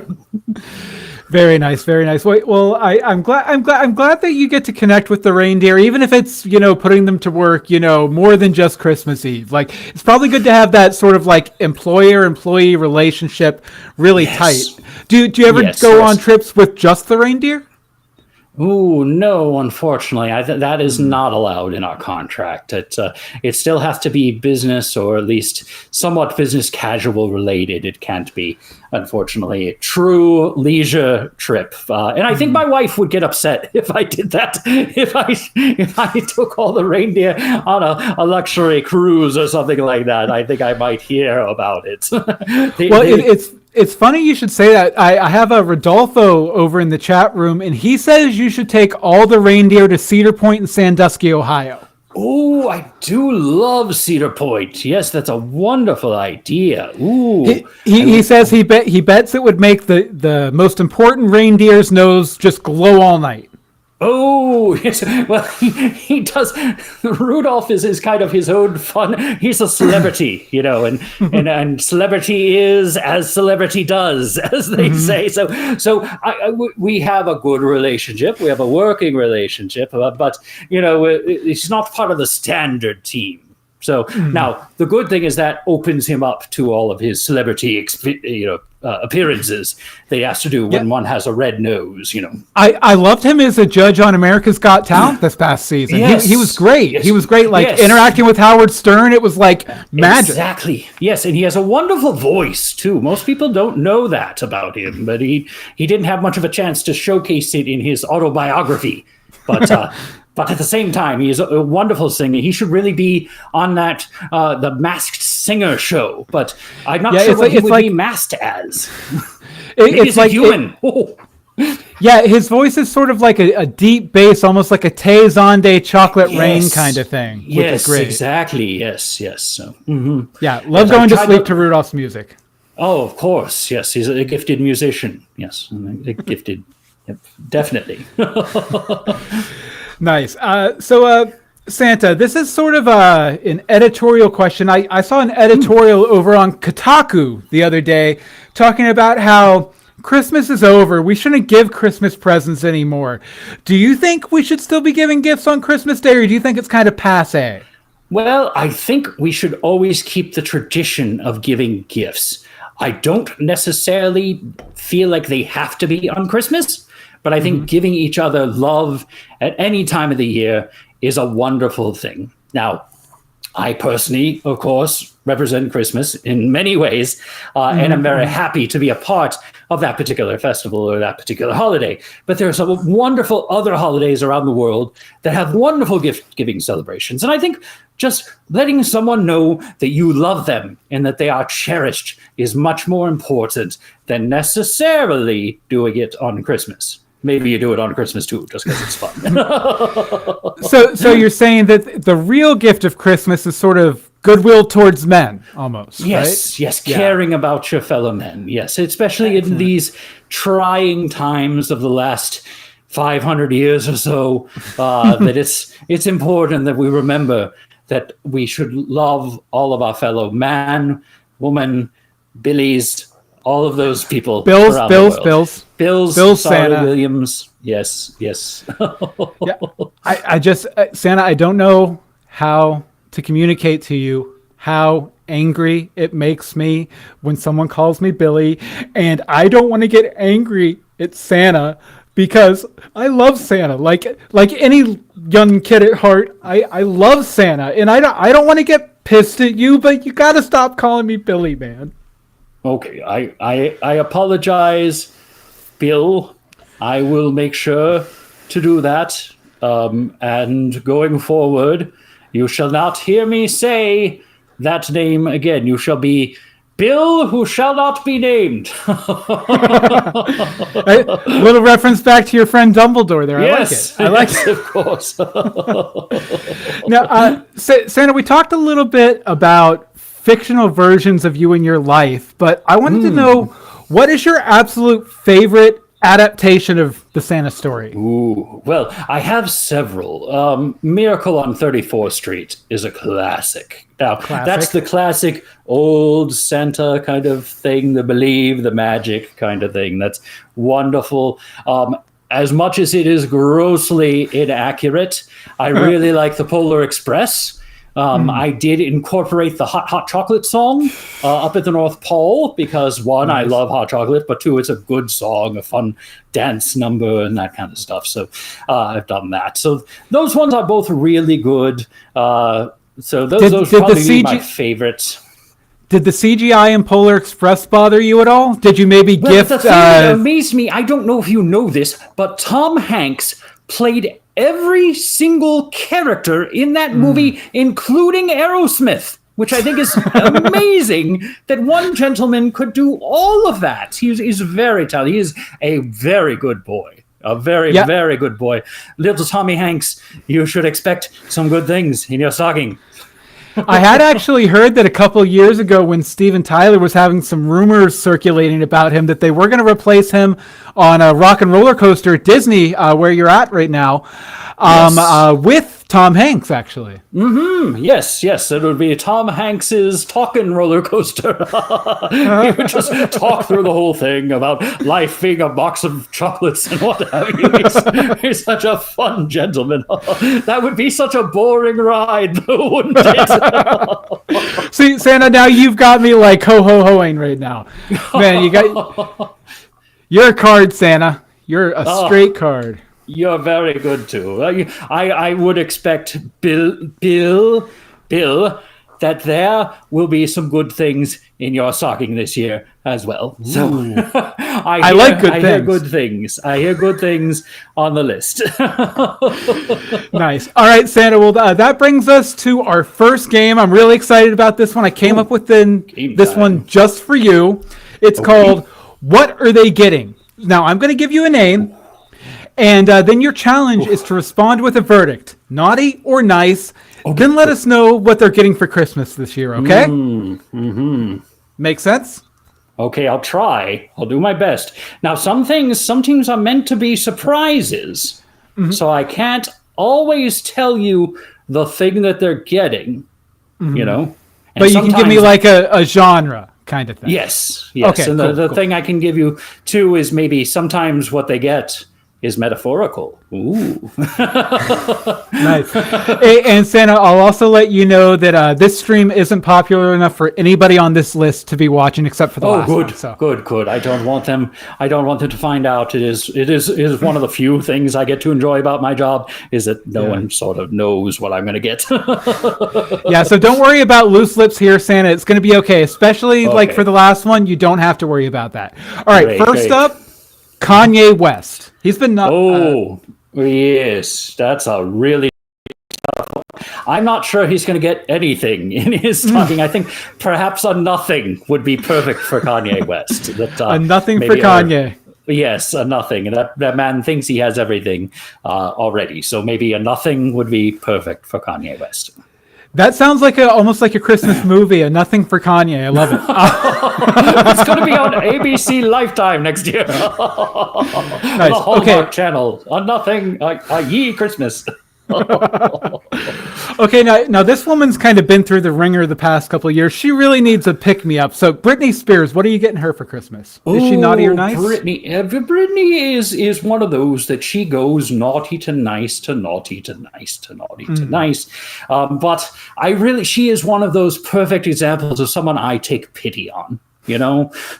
Very nice, very nice. Well, I'm glad that you get to connect with the reindeer, even if it's putting them to work, more than just Christmas Eve. Like, it's probably good to have that sort of like employer-employee relationship really tight. Do you ever go on trips with just the reindeer? Ooh, no, unfortunately, that is not allowed in our contract. It still has to be business, or at least somewhat business casual related. It can't be, unfortunately, a true leisure trip. And I think my wife would get upset if I did that. If I took all the reindeer on a luxury cruise or something like that, I think I might hear about it. It's funny you should say that. I have a Rodolfo over in the chat room, and he says you should take all the reindeer to Cedar Point in Sandusky, Ohio. Oh, I do love Cedar Point. Yes, that's a wonderful idea. Ooh, he says he bets it would make the most important reindeer's nose just glow all night. Oh, yes. Well, he does. Rudolph is kind of his own fun. He's a celebrity, and celebrity is as celebrity does, as they say. So we have a good relationship. We have a working relationship, but it's not part of the standard team. So now the good thing is that opens him up to all of his celebrity, appearances that he has to do when one has a red nose. I loved him as a judge on America's Got Talent this past season. Yes. He was great. Yes. He was great. Interacting with Howard Stern, it was like magic. Exactly. Yes, and he has a wonderful voice too. Most people don't know that about him, but he didn't have much of a chance to showcase it in his autobiography. But but at the same time, he is a wonderful singer. He should really be on that the Masked Singer show. But I'm not sure what he would be masked as. Maybe it's like a human. Yeah, his voice is sort of like a deep bass, almost like a Tay Zonday Chocolate Rain kind of thing. Which is great. Exactly. Yes. So, yeah, love going to sleep to Rudolph's music. Oh, of course. Yes, he's a gifted musician. Yes, gifted. Yep, definitely. Nice. So, Santa, this is sort of an editorial question. I saw an editorial over on Kotaku the other day talking about how Christmas is over. We shouldn't give Christmas presents anymore. Do you think we should still be giving gifts on Christmas Day, or do you think it's kind of passé? Well, I think we should always keep the tradition of giving gifts. I don't necessarily feel like they have to be on Christmas, but I think giving each other love at any time of the year is a wonderful thing. Now, I personally, of course, represent Christmas in many ways, and I'm very happy to be a part of that particular festival or that particular holiday. But there are some wonderful other holidays around the world that have wonderful gift-giving celebrations. And I think just letting someone know that you love them and that they are cherished is much more important than necessarily doing it on Christmas. Maybe you do it on Christmas too, just because it's fun. So you're saying that the real gift of Christmas is sort of goodwill towards men, almost. Yes, right? Yes, caring about your fellow men. Yes, especially in these trying times of the last 500 years or so, that it's important that we remember that we should love all of our fellow man, woman, Billies, all of those people. Bills, around Bills, the world. Bills. Bills, Bills, sorry, Santa. Williams. Yes. Yeah, I just, Santa, I don't know how to communicate to you how angry it makes me when someone calls me Billy, and I don't want to get angry at Santa because I love Santa. Like any young kid at heart, I love Santa, and I don't want to get pissed at you, but you got to stop calling me Billy, man. Okay, I apologize, Bill. I will make sure to do that. And going forward, you shall not hear me say that name again. You shall be Bill, who shall not be named. A little reference back to your friend Dumbledore there. Yes, I like it. Of course. Now, Santa, we talked a little bit about fictional versions of you in your life, but I wanted to know, what is your absolute favorite adaptation of the Santa story? Ooh, well, I have several. Miracle on 34th Street is a classic. Now, that's the classic old Santa kind of thing, the believe, the magic kind of thing. That's wonderful. As much as it is grossly inaccurate, I really like the Polar Express. I did incorporate the hot chocolate song up at the North Pole because, one, I love hot chocolate, but two, it's a good song, a fun dance number and that kind of stuff. So I've done that. So those ones are both really good. So those probably be my favorites. Did the CGI in Polar Express bother you at all? Did you maybe gift... The thing that amazed me, I don't know if you know this, but Tom Hanks played every single character in that movie, including Aerosmith, which I think is amazing that one gentleman could do all of that. He's very talented. He is a very good boy. A very, very good boy. Little Tommy Hanks, you should expect some good things in your stocking. I had actually heard that a couple of years ago when Steven Tyler was having some rumors circulating about him that they were going to replace him on a Rock and Roller Coaster at Disney, where you're at right now, with Tom Hanks, actually. Yes, it would be Tom Hanks's talking roller coaster. He would just talk through the whole thing about life being a box of chocolates and what have you. He's such a fun gentleman. That would be such a boring ride, though, wouldn't it? See, Santa, now you've got me like ho-ho-hoing right now. Man, you're a card, Santa. You're a straight card. You're very good too. I would expect Bill, that there will be some good things in your stocking this year as well. So I hear good things. I hear good things on the list. Nice. All right, Santa. Well, that brings us to our first game. I'm really excited about this one. I came up with this one just for you. It's called What Are They Getting? Now, I'm going to give you a name. And then your challenge is to respond with a verdict, naughty or nice. Then let us know what they're getting for Christmas this year, okay? Make sense? Okay, I'll try. I'll do my best. Now, some things are meant to be surprises. So I can't always tell you the thing that they're getting, you know? And but you can give me like a genre kind of thing. Yes. Okay, and the thing I can give you, too, is maybe sometimes what they get is metaphorical. Ooh. Nice. And Santa, I'll also let you know that this stream isn't popular enough for anybody on this list to be watching except for the last good. one. So. Good. I don't want them to find out. It is one of the few things I get to enjoy about my job is that no one sort of knows what I'm going to get. So don't worry about loose lips here, Santa. It's going to be okay. Especially like for the last one, you don't have to worry about that. All right, first up, Kanye West. He's been yes, that's a really tough one. I'm not sure he's going to get anything in his stocking. I think perhaps a nothing would be perfect for Kanye West. A nothing for Kanye. Yes, a nothing. And that man thinks he has everything already. So maybe a nothing would be perfect for Kanye West. That sounds like almost like a Christmas movie, A Nothing for Kanye. I love it. It's going to be on ABC Lifetime next year. Nice. The Hallmark Channel. A Nothing, a Ye Christmas. Okay, now this woman's kind of been through the ringer the past couple of years. She really needs a pick-me-up. So Britney Spears, what are you getting her for Christmas? Is she naughty or nice? Britney is one of those that she goes naughty to nice to naughty to nice to naughty to nice. But she is one of those perfect examples of someone I take pity on,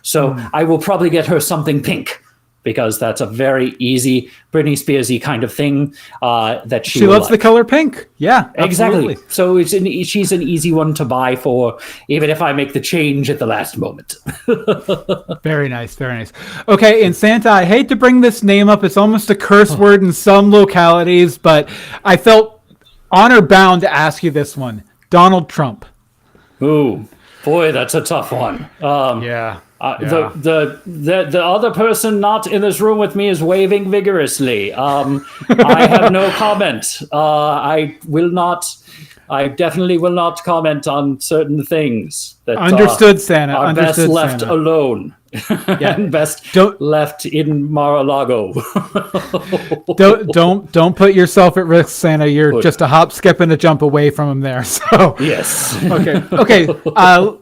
So I will probably get her something pink, because that's a very easy Britney Spears-y kind of thing that she loves like. the color pink. Yeah, exactly. So she's an easy one to buy for, even if I make the change at the last moment. Very nice, very nice. Okay, and Santa, I hate to bring this name up. It's almost a curse word in some localities, but I felt honor bound to ask you this one. Donald Trump. Ooh, boy, that's a tough one. Yeah. The other person not in this room with me is waving vigorously. I have no comment. I definitely will not comment on certain things that Understood, Santa. are Understood, best left Santa. alone. Yeah. And best Don't- left in Mar-a-Lago. Don't put yourself at risk, Santa. You're just a hop, skip, and a jump away from him there. So Yes. okay.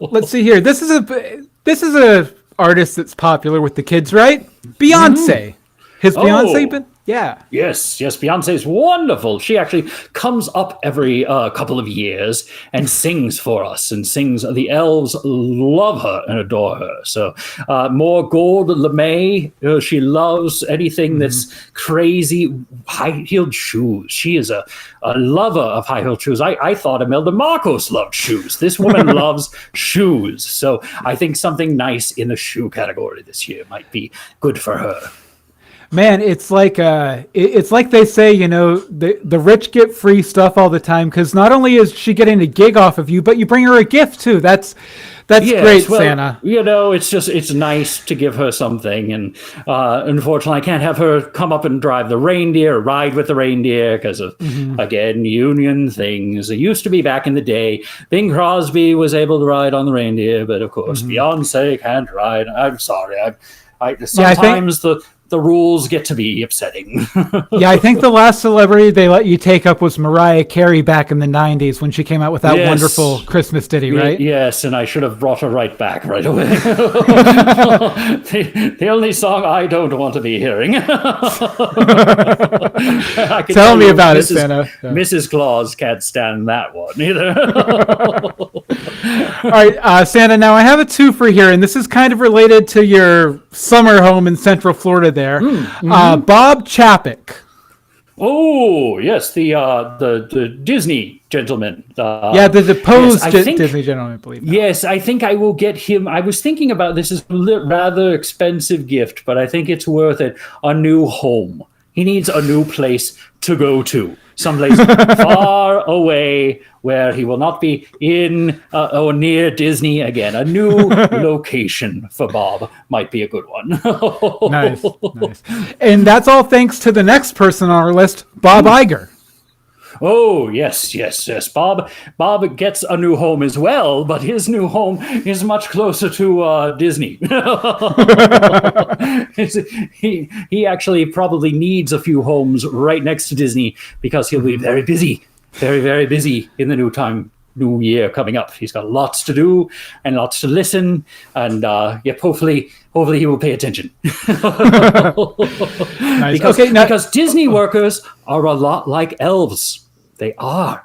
Let's see here. This is a artist that's popular with the kids, right? Beyonce. Has Beyonce been? Yeah. Yes, Beyonce's wonderful. She actually comes up every couple of years and sings for us and sings. The elves love her and adore her. So more gold LeMay. She loves anything that's crazy. High-heeled shoes. She is a lover of high-heeled shoes. I thought Imelda Marcos loved shoes. This woman loves shoes. So I think something nice in the shoe category this year might be good for her. Man, it's like they say, the rich get free stuff all the time, because not only is she getting a gig off of you, but you bring her a gift too. That's great, well, Santa. It's nice to give her something, and unfortunately, I can't have her come up and drive the reindeer, or ride with the reindeer, because of again union things. It used to be back in the day. Bing Crosby was able to ride on the reindeer, but of course, Beyonce can't ride. I'm sorry. Sometimes the rules get to be upsetting. Yeah, I think the last celebrity they let you take up was Mariah Carey back in the 90s when she came out with that wonderful Christmas ditty, right? Yes, and I should have brought her right back right away. the only song I don't want to be hearing. Tell me about it, Santa. Yeah. Mrs. Claus can't stand that one either. All right, Santa, now I have a twofer here, and this is kind of related to your summer home in Central Florida there. Bob Chapek. Oh, yes, the Disney gentleman. The deposed Disney gentleman, I believe. Yes, I think I will get him. I was thinking about this as a rather expensive gift, but I think it's worth it. A new home. He needs a new place to go to. Someplace far away where he will not be in or near Disney again. A new location for Bob might be a good one. Nice. And that's all thanks to the next person on our list, Bob Iger. Oh, yes. Bob gets a new home as well, but his new home is much closer to Disney. He actually probably needs a few homes right next to Disney, because he'll be very busy, very, very busy in the new year coming up. He's got lots to do and lots to listen, and hopefully he will pay attention. Nice. Because Disney workers are a lot like elves. They are.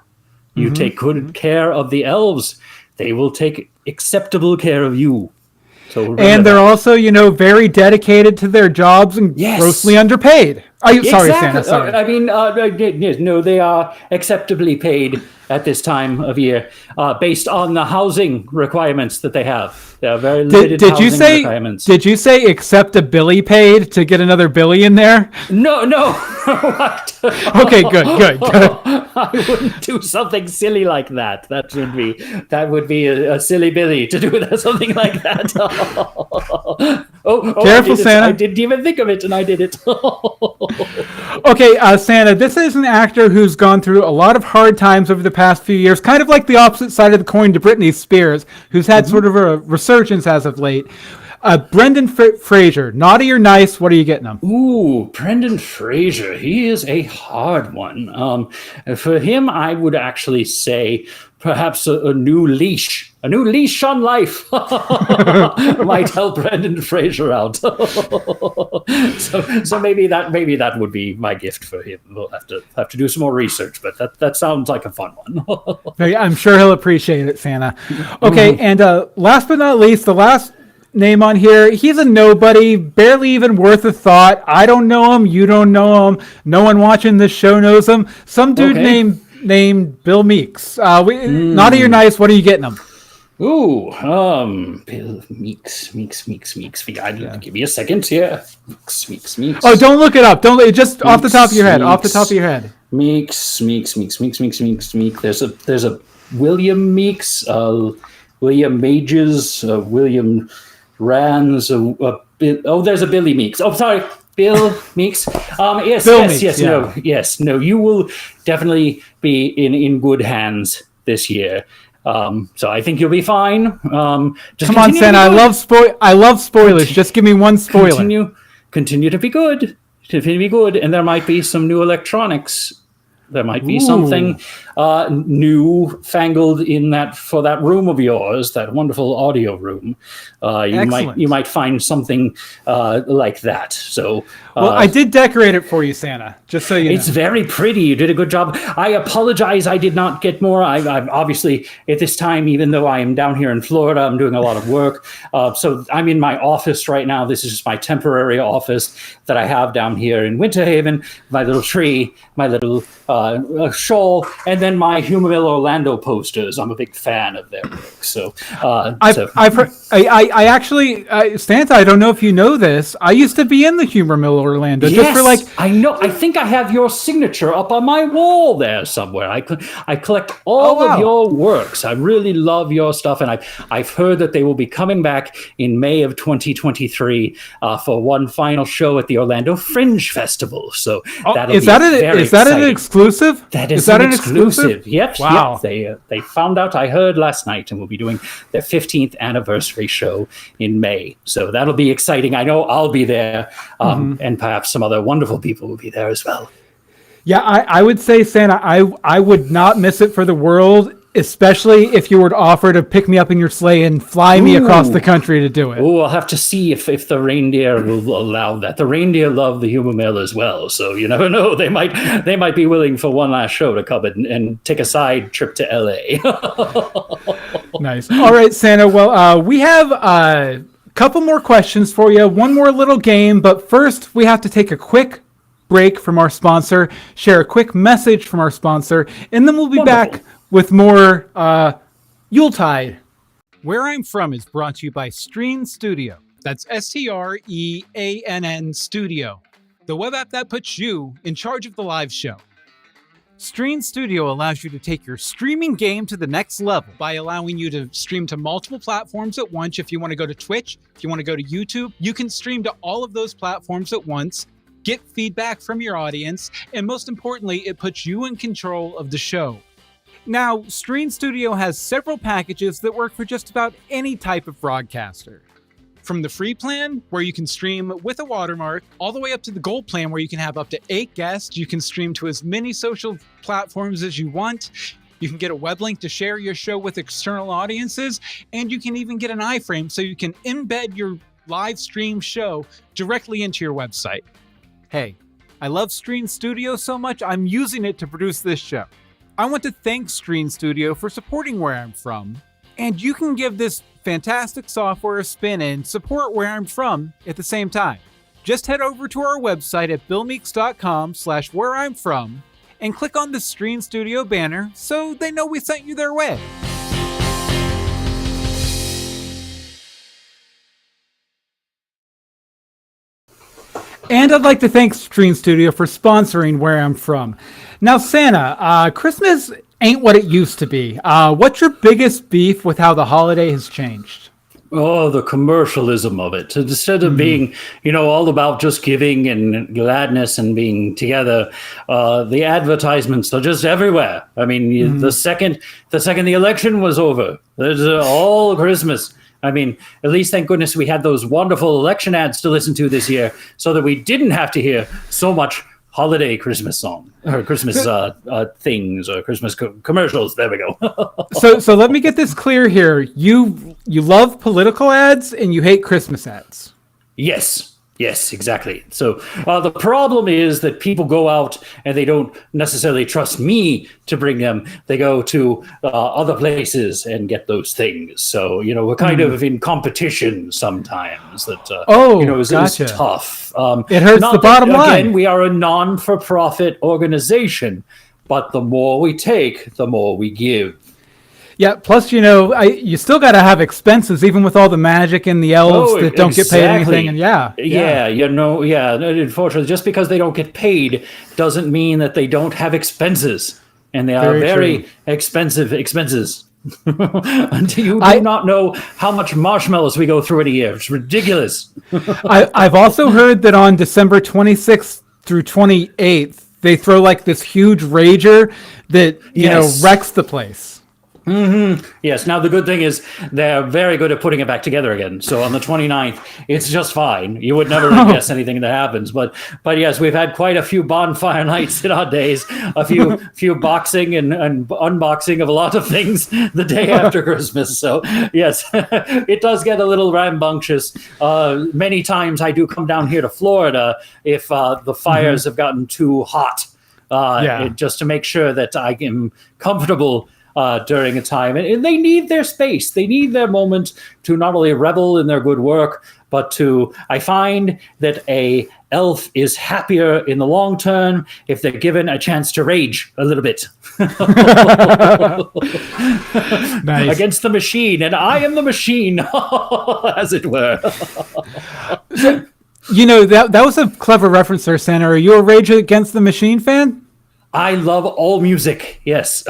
You take good care of the elves, they will take acceptable care of you. So they're also, very dedicated to their jobs and grossly underpaid. Sorry, Santa. Sorry. No, they are acceptably paid at this time of year, based on the housing requirements that they have. They are very limited housing requirements. Did you say accept a Billy paid to get another Billy in there? No. Okay, good. I wouldn't do something silly like that. That would be a silly Billy to do something like that. Careful, Santa. I didn't even think of it, and I did it. Okay, Santa, this is an actor who's gone through a lot of hard times over the past few years, kind of like the opposite side of the coin to Britney Spears, who's had sort of a resurgence as of late. Brendan Fraser, naughty or nice? What are you getting him? Ooh, Brendan Fraser. He is a hard one. For him, I would actually say perhaps a new leash. A new leash on life might help Brendan Fraser out. so maybe that would be my gift for him. We'll have to do some more research, but that sounds like a fun one. I'm sure he'll appreciate it, Santa. Okay, and last but not least, the last name on here, he's a nobody, barely even worth a thought. I don't know him, you don't know him, no one watching this show knows him. Some dude named Bill Meeks. Naughty or nice, what are you getting him? Ooh, Bill Meeks. Give me a second here. Meeks. Oh, don't look it up. Don't just Meeks, off the top of your head. Off the top of your head. Meeks. There's a William Meeks, William Mages, William Rands. There's a Billy Meeks. Oh, sorry, Bill Meeks. Yes. No. You will definitely be in good hands this year. So I think you'll be fine. Just come on, Santa. I love spoilers. Just give me one spoiler. Continue to be good. And there might be some new electronics. There might be something new fangled for that room of yours, that wonderful audio room. You might find something like that. So, I did decorate it for you, Santa. Just so you know, it's very pretty. You did a good job. I apologize. I did not get more. I'm obviously at this time, even though I am down here in Florida, I'm doing a lot of work. So I'm in my office right now. This is just my temporary office that I have down here in Winter Haven. My little tree, my little shawl, and then my Humor Mill Orlando posters. I'm a big fan of their work. So I've heard, I actually Santa, I don't know if you know this. I used to be in the Humor Mill Orlando. Yes, just for I know. I think I have your signature up on my wall there somewhere. I collect all of your works. I really love your stuff, and I've heard that they will be coming back in May of 2023 for one final show at the Orlando Fringe Festival. So is that an exclusive? That is an exclusive. Yep. Wow. Yep. They found out, I heard last night, and we'll be doing their 15th anniversary show in May. So that'll be exciting. I know I'll be there, and perhaps some other wonderful people will be there as well. Yeah, I would say, Santa, I would not miss it for the world, especially if you were to offer to pick me up in your sleigh and fly me across the country to do it. Oh, I'll have to see if the reindeer will allow that. The reindeer love the Humor Mill as well, so you never know. They might be willing for one last show to come and take a side trip to LA. Nice. All right, Santa. Well, we have a couple more questions for you. One more little game, but first we have to take a quick break from our sponsor, share a quick message from our sponsor, and then we'll be back with more Yuletide. Where I'm From is brought to you by Streen Studio. That's STREANN Studio, the web app that puts you in charge of the live show. Streen Studio allows you to take your streaming game to the next level by allowing you to stream to multiple platforms at once. If you want to go to Twitch, if you want to go to YouTube, you can stream to all of those platforms at once, get feedback from your audience, and most importantly, it puts you in control of the show. Now, Streen Studio has several packages that work for just about any type of broadcaster. From the free plan, where you can stream with a watermark, all the way up to the gold plan, where you can have up to 8 guests. You can stream to as many social platforms as you want. You can get a web link to share your show with external audiences, and you can even get an iframe so you can embed your live stream show directly into your website. Hey, I love Streen Studio so much, I'm using it to produce this show. I want to thank Streen Studio for supporting Where I'm From, and you can give this fantastic software a spin and support Where I'm From at the same time. Just head over to our website at billmeeks.com/whereimfrom and click on the Streen Studio banner so they know we sent you their way. And I'd like to thank Streen Studio for sponsoring Where I'm From. Now, Santa, Christmas ain't what it used to be. What's your biggest beef with how the holiday has changed? Oh, the commercialism of it. Instead of being, all about just giving and gladness and being together, the advertisements are just everywhere. I mean, the second the election was over, there's all Christmas. I mean, at least thank goodness we had those wonderful election ads to listen to this year, so that we didn't have to hear so much holiday Christmas song or Christmas things or Christmas commercials. There we go. So let me get this clear here. You love political ads and you hate Christmas ads. Yes, exactly. So the problem is that people go out and they don't necessarily trust me to bring them. They go to other places and get those things. So, we're kind of in competition sometimes. That, gotcha. is tough. It hurts the bottom line. Again, we are a non-for-profit organization, but the more we take, the more we give. Yeah, plus, you still got to have expenses, even with all the magic and the elves that don't get paid anything. And unfortunately, just because they don't get paid doesn't mean that they don't have expenses. And they are very expensive expenses. Until you do not know how much marshmallows we go through in a year. It's ridiculous. I've also heard that on December 26th through 28th, they throw like this huge rager that, wrecks the place. Mm-hmm. Yes. Now, the good thing is they're very good at putting it back together again. So on the 29th, it's just fine. You would never guess anything that happens. But yes, we've had quite a few bonfire nights in our days, a few boxing and unboxing of a lot of things the day after Christmas. So yes, it does get a little rambunctious. Many times I do come down here to Florida if the fires have gotten too hot, just to make sure that I am comfortable during a time. And they need their space. They need their moment to not only revel in their good work, but I find that a elf is happier in the long term if they're given a chance to rage a little bit. Nice. Against the machine. And I am the machine, as it were. That was a clever reference there, Santa. Are you a Rage Against the Machine fan? I love all music, yes.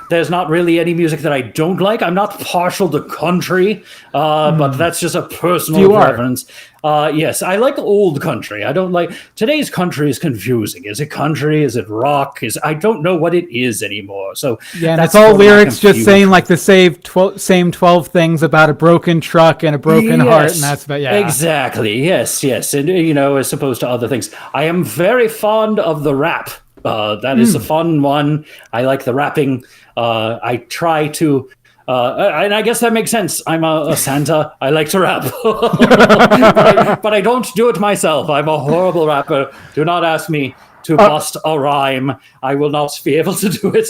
There's not really any music that I don't like. I'm not partial to country, but that's just a personal preference. Yes, I like old country. I don't like... Today's country is confusing. Is it country? Is it rock? I don't know what it is anymore. So and it's all lyrics just saying like the same 12 things about a broken truck and a broken heart, and that's about... Exactly, yes. And, as opposed to other things. I am very fond of the rap. That is a fun one. I like the rapping. I try to, and I guess that makes sense. I'm a Santa. I like to rap, but I don't do it myself. I'm a horrible rapper. Do not ask me to bust a rhyme. I will not be able to do it.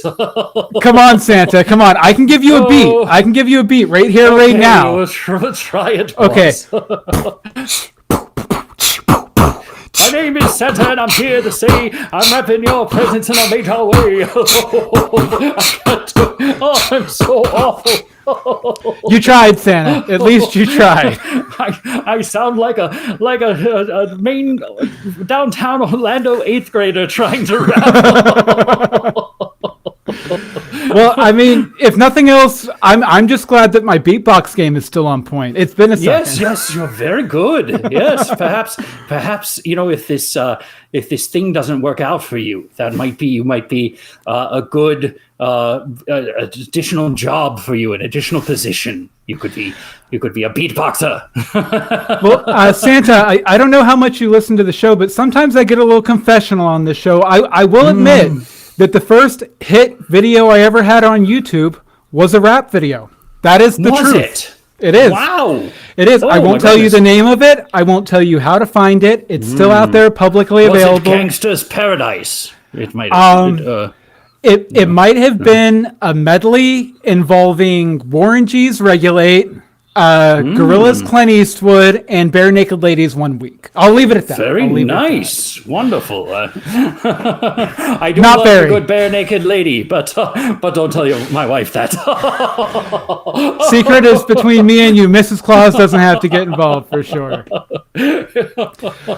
Come on, Santa. Come on. I can give you a beat. I can give you a beat right here, right now. We'll try it. Okay. My name is Santa, and I'm here to say I'm wrapping your presents in a major way. I'm so awful. You tried, Santa. At least you tried. I sound like a main downtown Orlando 8th grader trying to rap. Well, I mean, if nothing else, I'm just glad that my beatbox game is still on point. It's been a second. Yes, you're very good. Yes, perhaps, if this thing doesn't work out for you, you might be a good additional job for you, an additional position. You could be a beatboxer. Well, Santa, I don't know how much you listen to the show, but sometimes I get a little confessional on the show. I will admit that the first hit video I ever had on YouTube was a rap video. That is the truth. It is. Wow. It is. I won't tell you the name of it. I won't tell you how to find it. It's still out there publicly available. Was it Gangsta's Paradise? It might have. It might have been a medley involving Warren G's Regulate, Gorillaz Clint Eastwood, and Bare Naked Ladies 1 Week. I'll leave it at that. Very nice. Wonderful. I do Not love very. a good bare naked lady, but don't tell my wife that. Secret is between me and you. Mrs. Claus doesn't have to get involved for sure.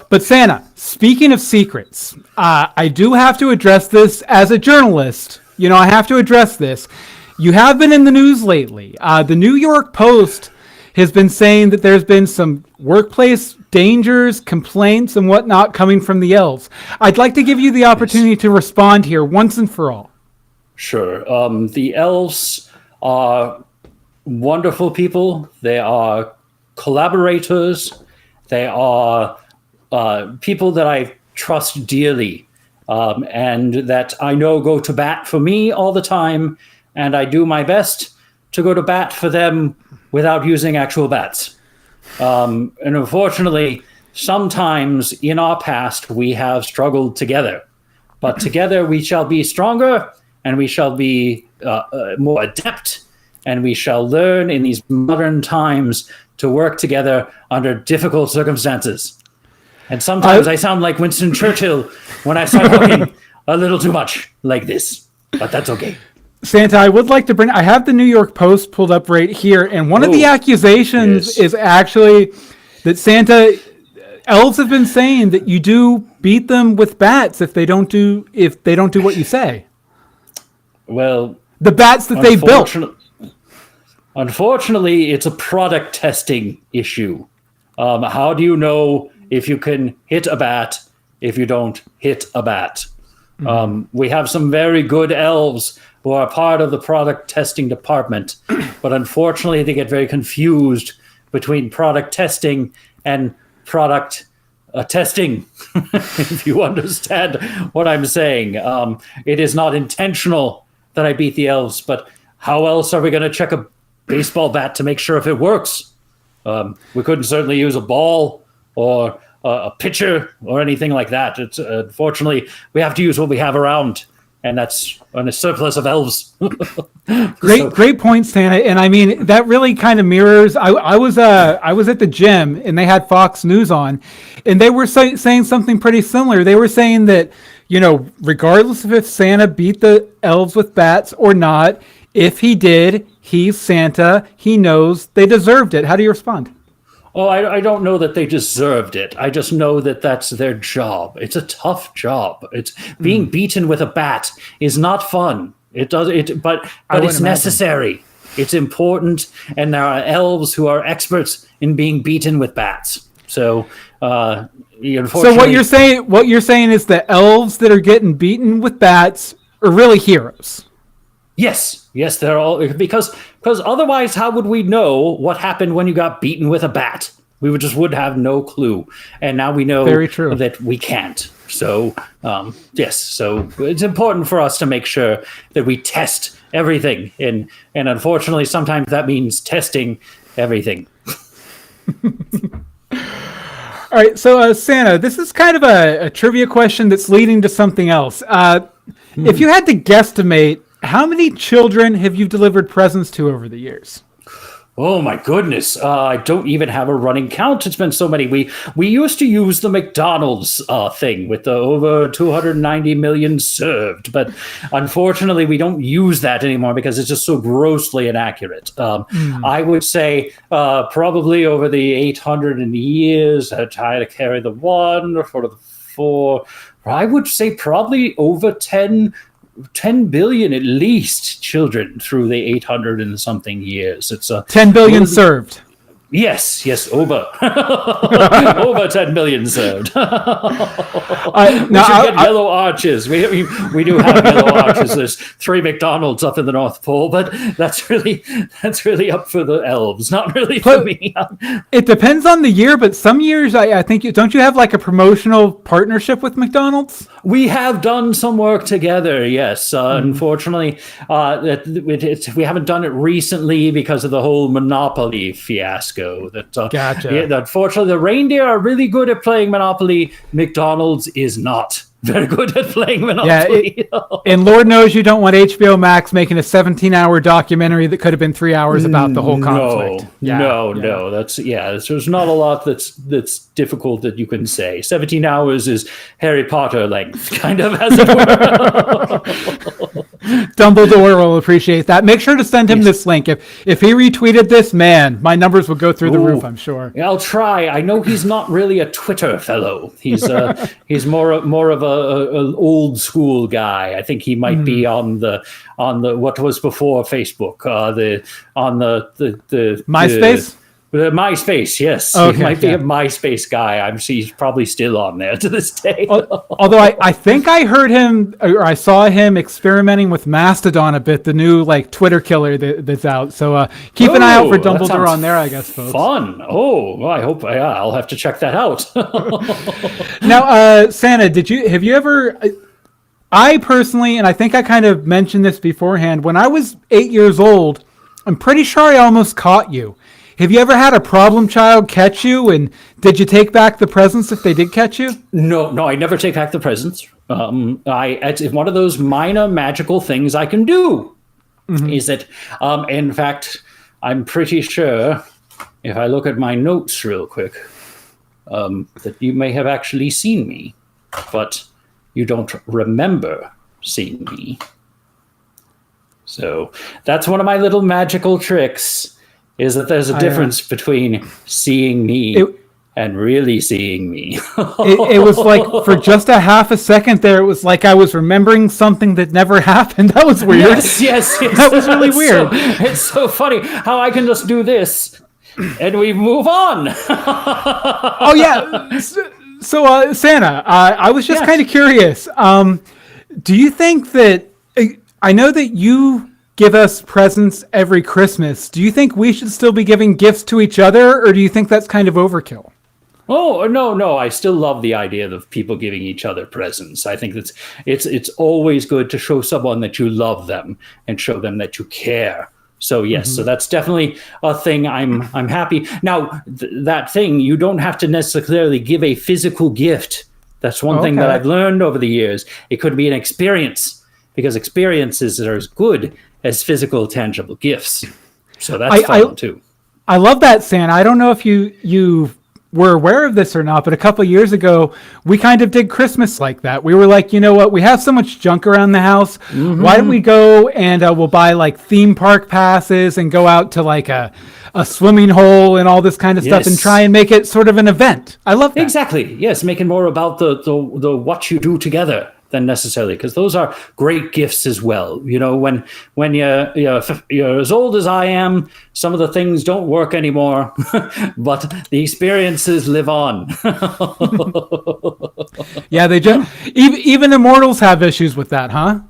But Santa, speaking of secrets, I do have to address this as a journalist. I have to address this. You have been in the news lately. The New York Post has been saying that there's been some workplace dangers, complaints, and whatnot coming from the elves. I'd like to give you the opportunity to respond here once and for all. Sure. The elves are wonderful people. They are collaborators. They are people that I trust dearly, and that I know go to bat for me all the time, and I do my best to go to bat for them without using actual bats. And unfortunately, sometimes in our past, we have struggled together. But together we shall be stronger, and we shall be more adept, and we shall learn in these modern times to work together under difficult circumstances. And sometimes I sound like Winston Churchill when I start talking a little too much like this, but that's okay. Santa, I would like to I have the New York Post pulled up right here, and one of the accusations is actually that elves have been saying that you do beat them with bats if they don't do what you say. Well, the bats that they built. Unfortunately, it's a product testing issue. How do you know if you can hit a bat if you don't hit a bat? We have some very good elves who are part of the product testing department, but unfortunately they get very confused between product testing and product testing, if you understand what I'm saying. It is not intentional that I beat the elves, but how else are we going to check a baseball bat to make sure if it works? We couldn't certainly use a ball or a pitcher or anything like that. It's unfortunately, we have to use what we have around, and that's on a surplus of elves. Great point, Santa. And I mean, that really kind of mirrors. I was at the gym, and they had Fox News on, and they were saying something pretty similar. They were saying that, regardless of if Santa beat the elves with bats or not, if he did, he's Santa. He knows they deserved it. How do you respond? Oh, I don't know that they deserved it. I just know that that's their job. It's a tough job. It's being beaten with a bat is not fun. But it's necessary. It's important, and there are elves who are experts in being beaten with bats. So, unfortunately, so what you're saying is that elves that are getting beaten with bats are really heroes. Yes, they're all, because otherwise, how would we know what happened when you got beaten with a bat? We would have no clue, and now we know that we can't. So, yes, so it's important for us to make sure that we test everything, and unfortunately, sometimes that means testing everything. All right, so Santa, this is kind of a trivia question that's leading to something else. If you had to guesstimate, how many children have you delivered presents to over the years? Oh my goodness! I don't even have a running count. It's been so many. We used to use the McDonald's thing with the over 290 million served, but unfortunately we don't use that anymore because it's just so grossly inaccurate. I would say probably over the 800 years, I try to carry the one for the four. I would say probably over 10 billion at least children through the 800 and something years. It's 10 billion served. Yes, over over 10 million served. We should get yellow arches. We do have yellow arches. There's 3 McDonald's up in the North Pole, but that's really up for the elves, not really for me. It depends on the year, but some years I think don't you have like a promotional partnership with McDonald's? We have done some work together, yes. Unfortunately, we haven't done it recently because of the whole Monopoly fiasco. Gotcha. Unfortunately, the reindeer are really good at playing Monopoly. McDonald's is not very good at playing Monopoly. And Lord knows you don't want HBO Max making a 17-hour documentary that could have been 3 hours about the whole conflict. No. There's not a lot that's difficult that you can say. 17 hours is Harry Potter length, kind of, as it were. Dumbledore will appreciate that. Make sure to send him this link. If he retweeted this, man, my numbers would go through the roof, I'm sure. I'll try. I know he's not really a Twitter fellow. He's more of an old school guy. I think he might be on the what was before Facebook, on the MySpace. MySpace, yes. Okay, He might be yeah. a MySpace guy. He's probably still on there to this day. Although I think I heard him, or I saw him experimenting with Mastodon a bit, the new like Twitter killer that's out. So keep an eye out for That Dumbledore sounds on there, I guess, folks. Fun. Oh, well, I hope. Yeah, I'll have to check that out. Now, Santa, have you ever? I personally, and I think I kind of mentioned this beforehand, when I was 8 years old, I'm pretty sure I almost caught you. Have you ever had a problem child catch you, and did you take back the presents if they did catch you? No, I never take back the presents. It's one of those minor magical things I can do. Is that, in fact, I'm pretty sure, if I look at my notes real quick, that you may have actually seen me, but you don't remember seeing me. So that's one of my little magical tricks, is that there's a difference between seeing me and really seeing me. It was like, for just a half a second there, it was like I was remembering something that never happened. That was weird. Yes. That was really weird. It's so funny how I can just do this and we move on. Oh, yeah. So, Santa, I was just kind of curious. Do you think that, I know that you give us presents every Christmas. Do you think we should still be giving gifts to each other, or do you think that's kind of overkill? Oh, no. I still love the idea of people giving each other presents. I think it's always good to show someone that you love them and show them that you care. So yes, so that's definitely a thing. I'm happy. Now, that thing, you don't have to necessarily give a physical gift. That's one thing that I've learned over the years. It could be an experience, because experiences are as good as physical, tangible gifts. So that's fun too. I love that, Santa. I don't know if you were aware of this or not, but a couple of years ago, we kind of did Christmas like that. We were like, you know what? We have so much junk around the house. Why don't we go and we'll buy like theme park passes and go out to like a swimming hole and all this kind of stuff and try and make it sort of an event. I love that. Exactly. Yes, making more about the what you do together than necessarily, because those are great gifts as well. You know, when you're as old as I am, some of the things don't work anymore, but the experiences live on. Yeah, they just even immortals have issues with that, huh?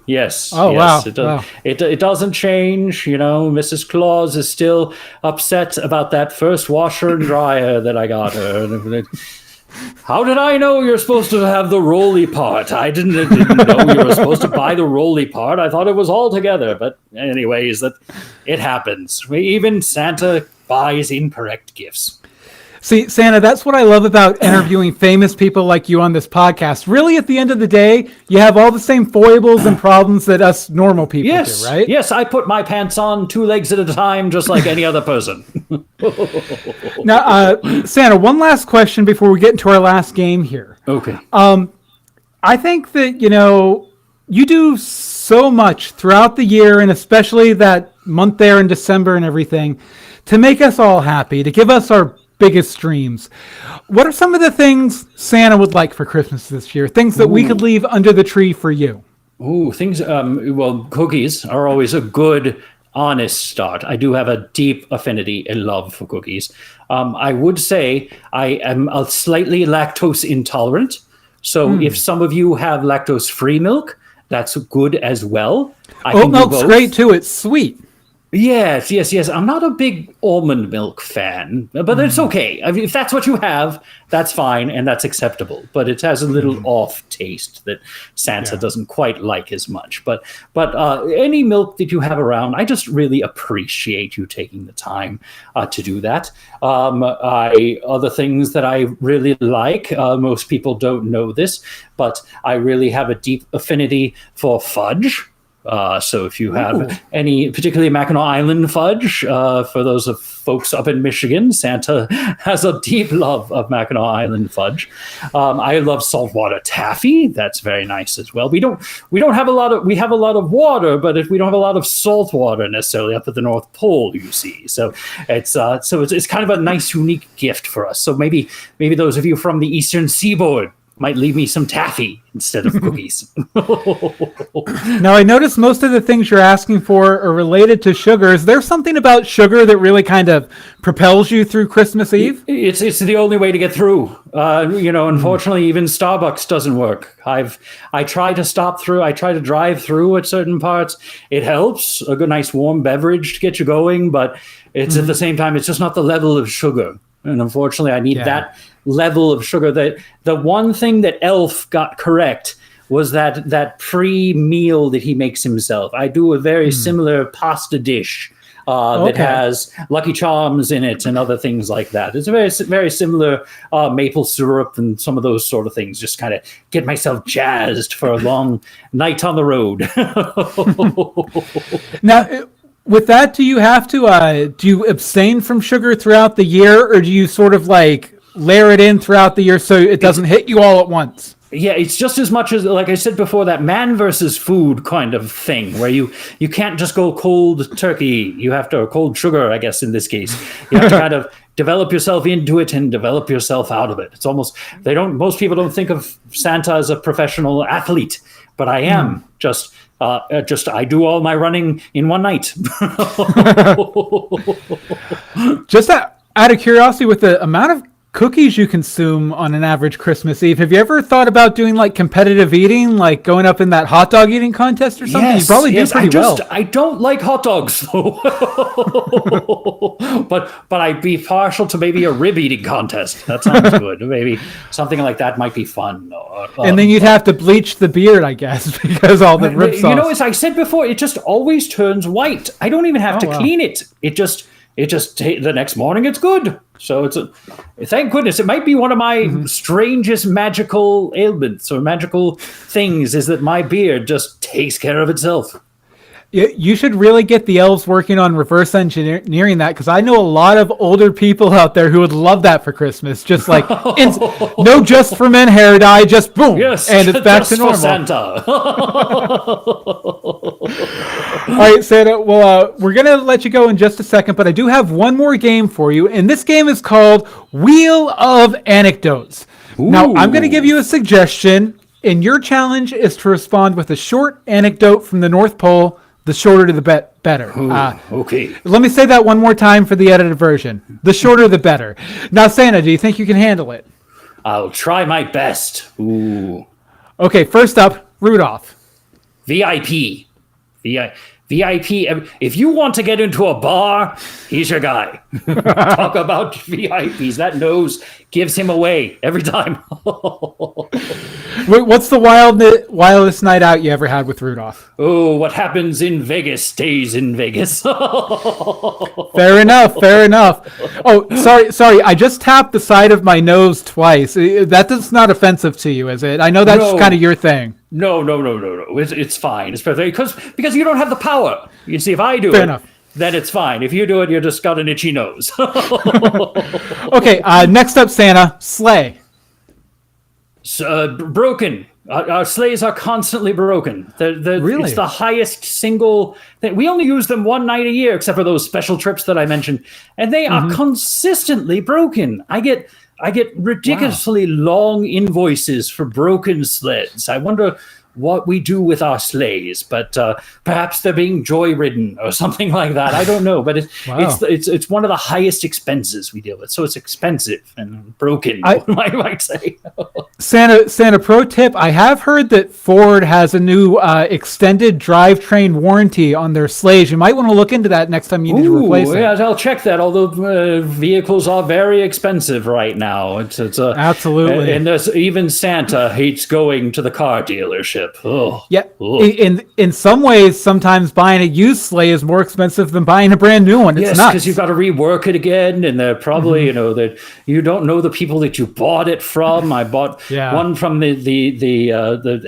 Yes. Oh, yes. wow. It doesn't change. You know, Mrs. Claus is still upset about that first washer and dryer that I got her. How did I know you're supposed to have the roly part? I didn't know you were supposed to buy the roly part. I thought it was all together. But anyways, that it happens. Even Santa buys incorrect gifts. See, Santa, that's what I love about interviewing famous people like you on this podcast. Really, at the end of the day, you have all the same foibles and problems that us normal people do, right? Yes, I put my pants on 2 legs at a time, just like any other person. Now, Santa, one last question before we get into our last game here. Okay. I think that, you do so much throughout the year, and especially that month there in December and everything, to make us all happy, to give us our biggest dreams. What are some of the things Santa would like for Christmas this year? Things that we could leave under the tree for you? Things, well, cookies are always a good, honest start. I do have a deep affinity and love for cookies. I would say I am a slightly lactose intolerant. So if some of you have lactose-free milk, that's good as well. Oat milk's great too. It's sweet. Yes. I'm not a big almond milk fan, but it's okay. I mean, if that's what you have, that's fine and that's acceptable. But it has a little off taste that Santa doesn't quite like as much. But any milk that you have around, I just really appreciate you taking the time to do that. Other things that I really like, most people don't know this, but I really have a deep affinity for fudge. So if you have any, particularly Mackinac Island fudge, for those of folks up in Michigan, Santa has a deep love of Mackinac Island fudge. I love saltwater taffy. That's very nice as well. We have a lot of water, but we don't have a lot of salt water necessarily up at the North Pole, you see. So it's kind of a nice, unique gift for us. So maybe those of you from the Eastern Seaboard might leave me some taffy instead of cookies. Now, I noticed most of the things you're asking for are related to sugar. Is there something about sugar that really kind of propels you through Christmas Eve? It's the only way to get through. Unfortunately, even Starbucks doesn't work. I try to stop through. I try to drive through at certain parts. It helps, a good, nice, warm beverage to get you going, but it's at the same time, it's just not the level of sugar. And unfortunately, I need that level of sugar. The one thing that Elf got correct was that pre-meal that he makes himself. I do a very similar pasta dish that has Lucky Charms in it and other things like that. It's a very, very similar maple syrup and some of those sort of things. Just kind of get myself jazzed for a long night on the road. Now, with that, do you have to, do you abstain from sugar throughout the year, or do you sort of like layer it in throughout the year so it doesn't hit you all at once? Yeah, it's just as much as, like I said before, that man versus food kind of thing, where you can't just go cold turkey. You have to, or cold sugar, I guess, in this case. You have to kind of develop yourself into it and develop yourself out of it. It's almost, most people don't think of Santa as a professional athlete, but I am. I do all my running in one night. Just out of curiosity, with the amount of cookies you consume on an average Christmas Eve, have you ever thought about doing like competitive eating, like going up in that hot dog eating contest or something? You probably do pretty well. I don't like hot dogs though. but I'd be partial to maybe a rib eating contest. That sounds good. Maybe something like that might be fun. And then you'd have to bleach the beard, I guess, because all the rib sauce. As I said before, it just always turns white. I don't even have to clean it. It just the next morning it's good. So thank goodness. It might be one of my strangest magical ailments or magical things is that my beard just takes care of itself. You should really get the elves working on reverse engineering that, because I know a lot of older people out there who would love that for Christmas. Just like no just for men hair dye, just boom, and it's back to normal. For Santa. All right, Santa. Well, we're gonna let you go in just a second, but I do have one more game for you, and this game is called Wheel of Anecdotes. Ooh. Now, I'm gonna give you a suggestion, and your challenge is to respond with a short anecdote from the North Pole. The shorter the better. Okay. Let me say that one more time for the edited version. The shorter the better. Now, Santa, do you think you can handle it? I'll try my best. Ooh. Okay, first up, Rudolph. VIP. If you want to get into a bar, he's your guy. Talk about VIPs. That nose gives him away every time. Wait, what's the wildest night out you ever had with Rudolph? Oh, what happens in Vegas stays in Vegas. Fair enough. Oh, sorry. I just tapped the side of my nose twice. That's not offensive to you, is it? I know that's kind of your thing. No. It's fine. It's perfect because you don't have the power. You see, if I do then it's fine. If you do it, you just got an itchy nose. Okay. Next up, Santa, sleigh. Broken. Our sleighs are constantly broken. Really? It's the highest single thing. We only use them one night a year, except for those special trips that I mentioned, and they are consistently broken. I get ridiculously long invoices for broken sleds. I wonder what we do with our sleighs, but perhaps they're being joy-ridden or something like that. I don't know, but it's one of the highest expenses we deal with. So it's expensive and broken, I might say. Santa, pro tip, I have heard that Ford has a new extended drivetrain warranty on their sleighs. You might want to look into that next time you need to replace it. Yeah, I'll check that, although vehicles are very expensive right now. It's absolutely. And there's, even Santa hates going to the car dealership. Yeah. In some ways, sometimes buying a used sleigh is more expensive than buying a brand new one. It's nuts. Because you've got to rework it again, and they're probably that you don't know the people that you bought it from. I bought one from the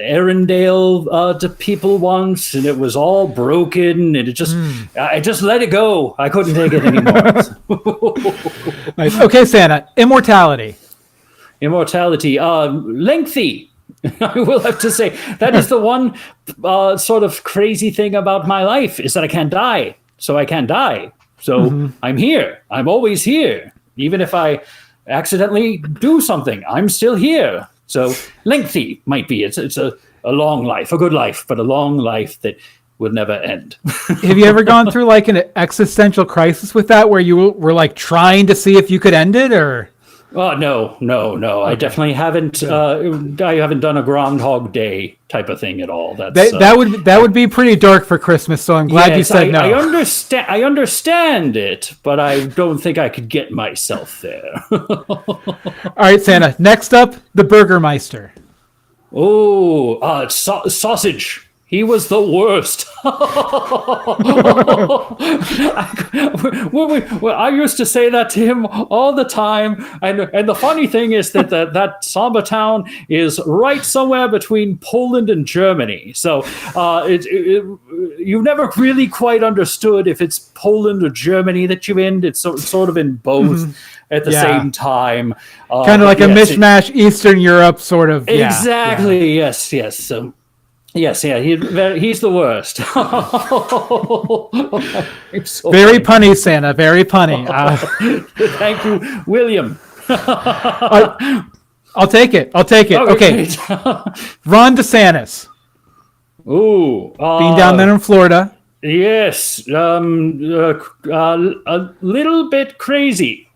Arendelle people once, and it was all broken, and I just let it go. I couldn't take it anymore. Nice. Okay, Santa, immortality. Lengthy. I will have to say that is the one sort of crazy thing about my life is that I can't die. So I can't die. So I'm here. I'm always here. Even if I accidentally do something, I'm still here. So lengthy might be. It's a long life, a good life, but a long life that will never end. Have you ever gone through like an existential crisis with that, where you were like trying to see if you could end it, or? Oh, no. Okay. I definitely haven't. I haven't done a Groundhog Day type of thing at all. That would be pretty dark for Christmas. So I'm glad you said no. I understand it, but I don't think I could get myself there. All right, Santa. Next up, the Burgermeister. Oh, sausage. He was the worst. I used to say that to him all the time. And the funny thing is that Samba town is right somewhere between Poland and Germany. So you've never really quite understood if it's Poland or Germany that you're in. It's sort of in both at the same time. Kind of like a mishmash Eastern Europe sort of. Exactly. Yeah. Yes. So, yes, he's the worst. Very punny, Santa. Very punny. Thank you, William. I'll take it. Okay. Ron DeSantis. Ooh. Being down there in Florida. Yes. A little bit crazy.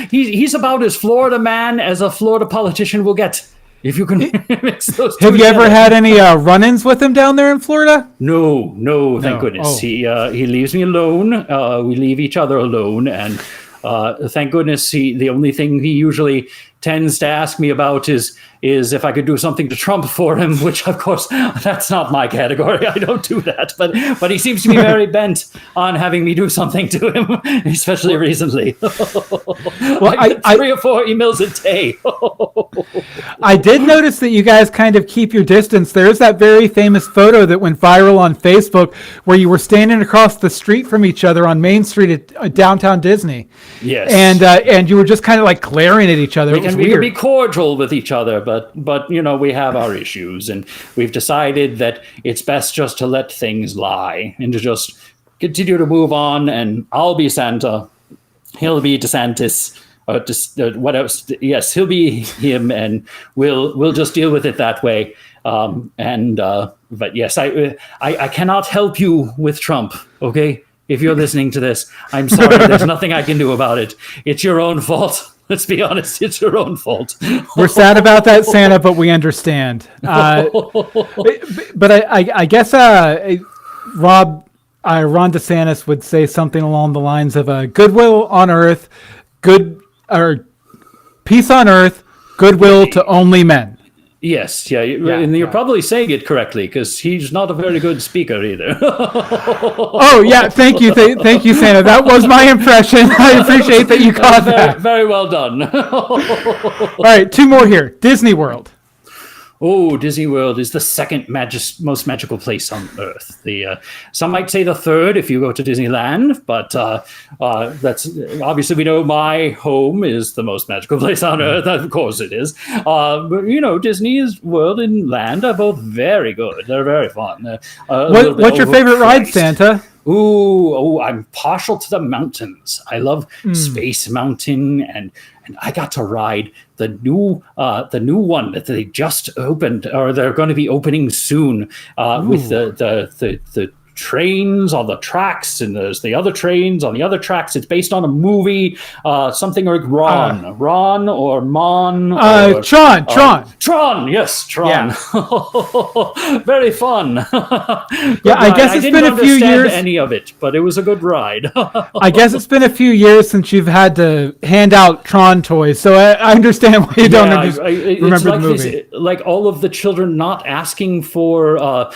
He's about as Florida man as a Florida politician will get. If you can mix those two. Have you ever had any run-ins with him down there in Florida? No, thank goodness. Oh. He leaves me alone. We leave each other alone, and thank goodness the only thing he usually tends to ask me about is if I could do something to Trump for him, which of course that's not my category. I don't do that, but he seems to be very bent on having me do something to him, especially recently. Well, I 3 or 4 emails a day. I did notice that you guys kind of keep your distance. There's that very famous photo that went viral on Facebook where you were standing across the street from each other on Main Street at downtown Disney. Yes, and you were just kind of like glaring at each other. We can be cordial with each other, but we have our issues, and we've decided that it's best just to let things lie and to just continue to move on. And I'll be Santa, he'll be DeSantis, what else? Yes, he'll be him, and we'll just deal with it that way. But yes, I cannot help you with Trump. Okay, if you're listening to this, I'm sorry. There's nothing I can do about it. It's your own fault. Let's be honest, it's your own fault. We're sad about that, Santa, but we understand. But I guess Ron DeSantis would say something along the lines of goodwill on earth, peace on earth, goodwill to only men. Yes, and you're probably saying it correctly because he's not a very good speaker either. Oh yeah, thank you, Santa. That was my impression. I appreciate that you caught that. Very well done. All right, 2 more here. Disney World. Oh, Disney World is the second most magical place on Earth. Some might say the third if you go to Disneyland, but that's obviously we know my home is the most magical place on Earth. Of course it is. But Disney's World and Land are both very good. They're very fun. What's your favorite ride, Santa? I'm partial to the mountains. I love Space Mountain, and I got to ride the new one that they just opened, or they're going to be opening soon, with the trains on the tracks, and there's the other trains on the other tracks. It's based on a movie, something like Ron or Mon. Tron. Yes, Tron. Yeah. Very fun. I guess it's been a few years. Any of it, but it was a good ride. I guess it's been a few years since you've had to hand out Tron toys, so I understand why you don't remember the movie. Like all of the children not asking for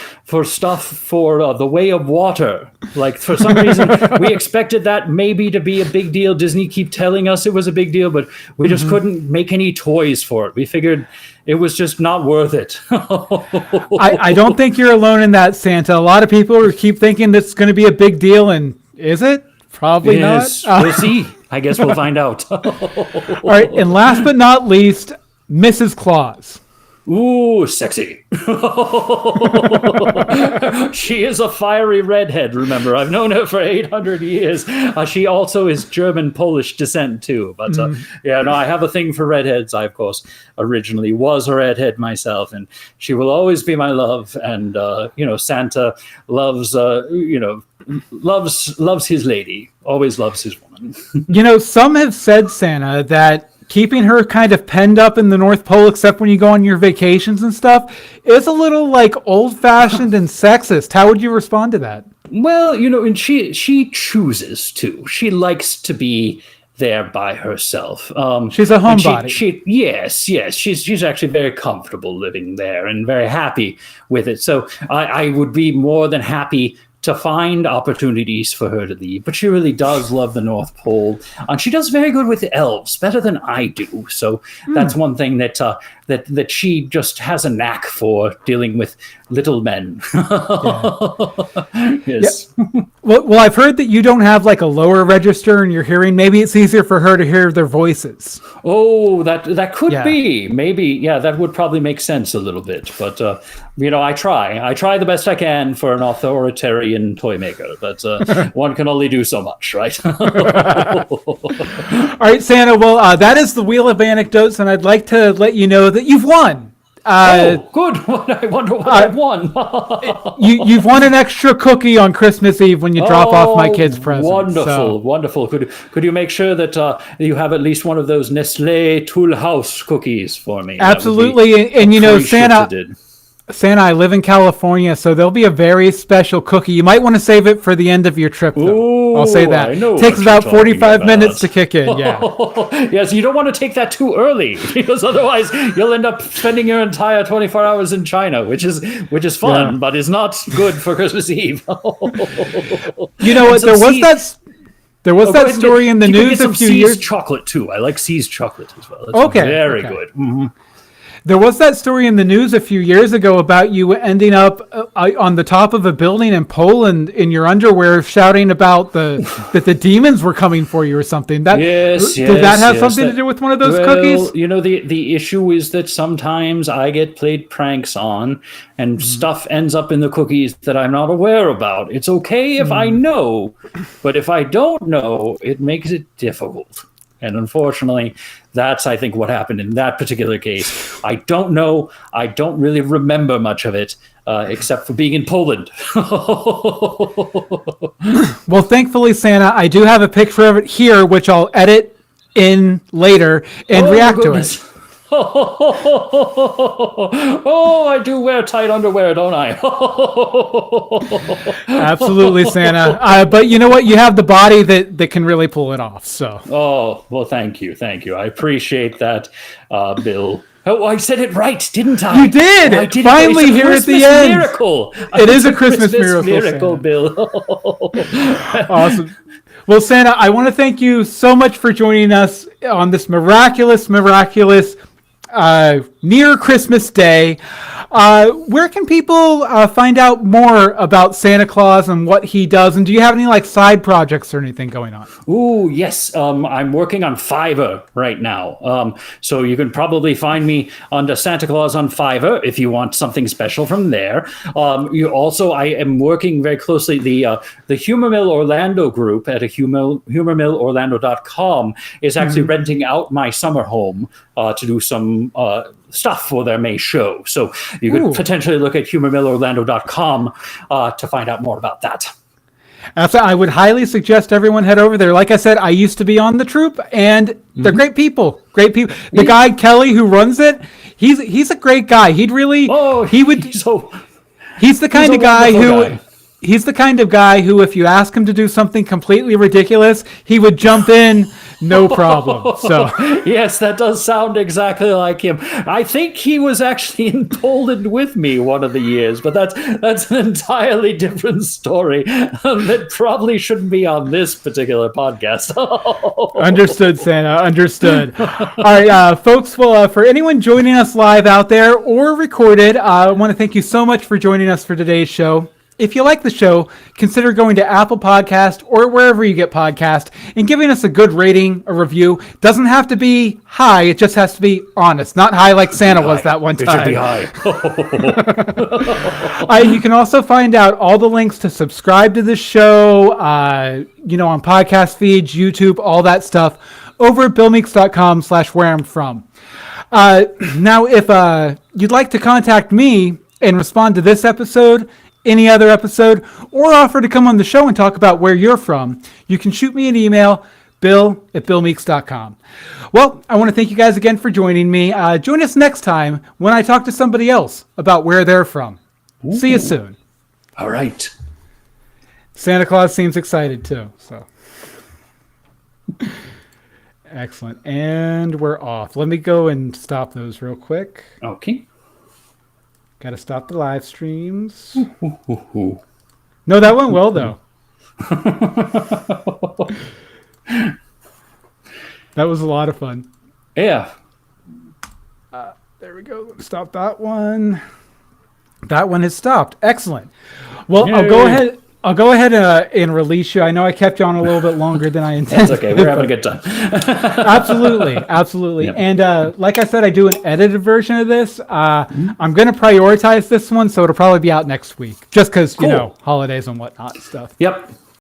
stuff for the way of water. Like for some reason we expected that maybe to be a big deal. Disney keep telling us it was a big deal, but we just couldn't make any toys for it. We figured it was just not worth it. I don't think you're alone in that, Santa. A lot of people keep thinking this is going to be a big deal, and is it? Probably not. We'll see. I guess we'll find out. All right, and last but not least, Mrs. Claus. Ooh, sexy. She is a fiery redhead, remember. I've known her for 800 years. She also is German-Polish descent, too. But I have a thing for redheads. I, of course, originally was a redhead myself, and she will always be my love. And, Santa loves, loves his lady, always loves his woman. Some have said, Santa, that keeping her kind of penned up in the North Pole, except when you go on your vacations and stuff, is a little like old-fashioned and sexist. How would you respond to that? Well, and she chooses to. She likes to be there by herself. She's a homebody. Yes. She's actually very comfortable living there and very happy with it. So I would be more than happy to find opportunities for her to leave, but she really does love the North Pole, and she does very good with the elves, better than I do. So that's one thing that she just has a knack for, dealing with little men. Yes. Yeah. Well, I've heard that you don't have like a lower register in your hearing. Maybe it's easier for her to hear their voices. Oh, that could be. Maybe, yeah, that would probably make sense a little bit. But, I try the best I can for an authoritarian toy maker, but one can only do so much, right? All right, Santa, well, that is the Wheel of Anecdotes, and I'd like to let you know that you've won. Good. I wonder what I've won. You've won an extra cookie on Christmas Eve when you drop off my kids' presents. Wonderful. Could you make sure that you have at least one of those Nestle Tool House cookies for me? Absolutely, and Santa, I live in California, so there'll be a very special cookie. You might want to save it for the end of your trip, though. Ooh, I'll say that. It takes about 45 minutes to kick in, yeah. Yes, you don't want to take that too early, because otherwise you'll end up spending your entire 24 hours in China, which is fun, but is not good for Christmas Eve. You know what? There was that story in the news a few years ago. Chocolate, too. I like See's chocolate as well. That's very good. Mm-hmm. There was that story in the news a few years ago about you ending up on the top of a building in Poland in your underwear, shouting about that the demons were coming for you or something. Did that have something to do with one of those cookies? The issue is that sometimes I get played pranks on, and stuff ends up in the cookies that I'm not aware about. It's okay if I know, but if I don't know, it makes it difficult. And unfortunately, that's, I think, what happened in that particular case. I don't know. I don't really remember much of it, except for being in Poland. Well, thankfully, Santa, I do have a picture of it here, which I'll edit in later and react to it. Oh, I do wear tight underwear, don't I? Absolutely, Santa. But you know what? You have the body that can really pull it off. So. Oh, well, thank you. I appreciate that, Bill. Oh, I said it right, didn't I? You did! Finally, here at the end. Miracle. It is a Christmas miracle, Bill. Awesome. Well, Santa, I want to thank you so much for joining us on this miraculous near Christmas Day. Where can people find out more about Santa Claus and what he does? And do you have any side projects or anything going on? Ooh, yes. I'm working on Fiverr right now. So you can probably find me under Santa Claus on Fiverr if you want something special from there. I am working very closely. The Humor Mill Orlando group at humormillorlando.com is actually renting out my summer home to do some stuff for their May show. So you could potentially look at humormillorlando.com to find out more about that. I would highly suggest everyone head over there. Like I said, I used to be on the troupe, and they're great people. The guy, Kelly, who runs it, he's a great guy. He's the kind of guy who, if you ask him to do something completely ridiculous, he would jump in, no problem. So yes, that does sound exactly like him. I think he was actually in Poland with me one of the years, but that's an entirely different story that probably shouldn't be on this particular podcast. Understood, Santa. Understood. All right, folks. Well, for anyone joining us live out there or recorded, I want to thank you so much for joining us for today's show. if you like the show, consider going to Apple Podcast or wherever you get podcast and giving us a good rating, a review. Doesn't have to be high. It just has to be honest. Not high like Santa was that one time. It should be high. You can also find out all the links to subscribe to the show, on podcast feeds, YouTube, all that stuff over at billmeeks.com/where I'm from. Now, if you'd like to contact me and respond to this episode, any other episode, or offer to come on the show and talk about where you're from, you can shoot me an email, bill@billmeeks.com. Well, I want to thank you guys again for joining me. Join us next time when I talk to somebody else about where they're from. Ooh. See you soon. All right. Santa Claus seems excited too. So excellent. And we're off. Let me go and stop those real quick. Okay. Got to stop the live streams. No, that went well, though. That was a lot of fun. Yeah. There we go. Stop that one. That one has stopped. Excellent. Well, yay. I'll go ahead and release you. I know I kept you on a little bit longer than I intended. That's okay. We're having a good time. Absolutely. Yep. And like I said, I do an edited version of this. I'm going to prioritize this one, so it'll probably be out next week, just because, holidays and whatnot and stuff. Yep.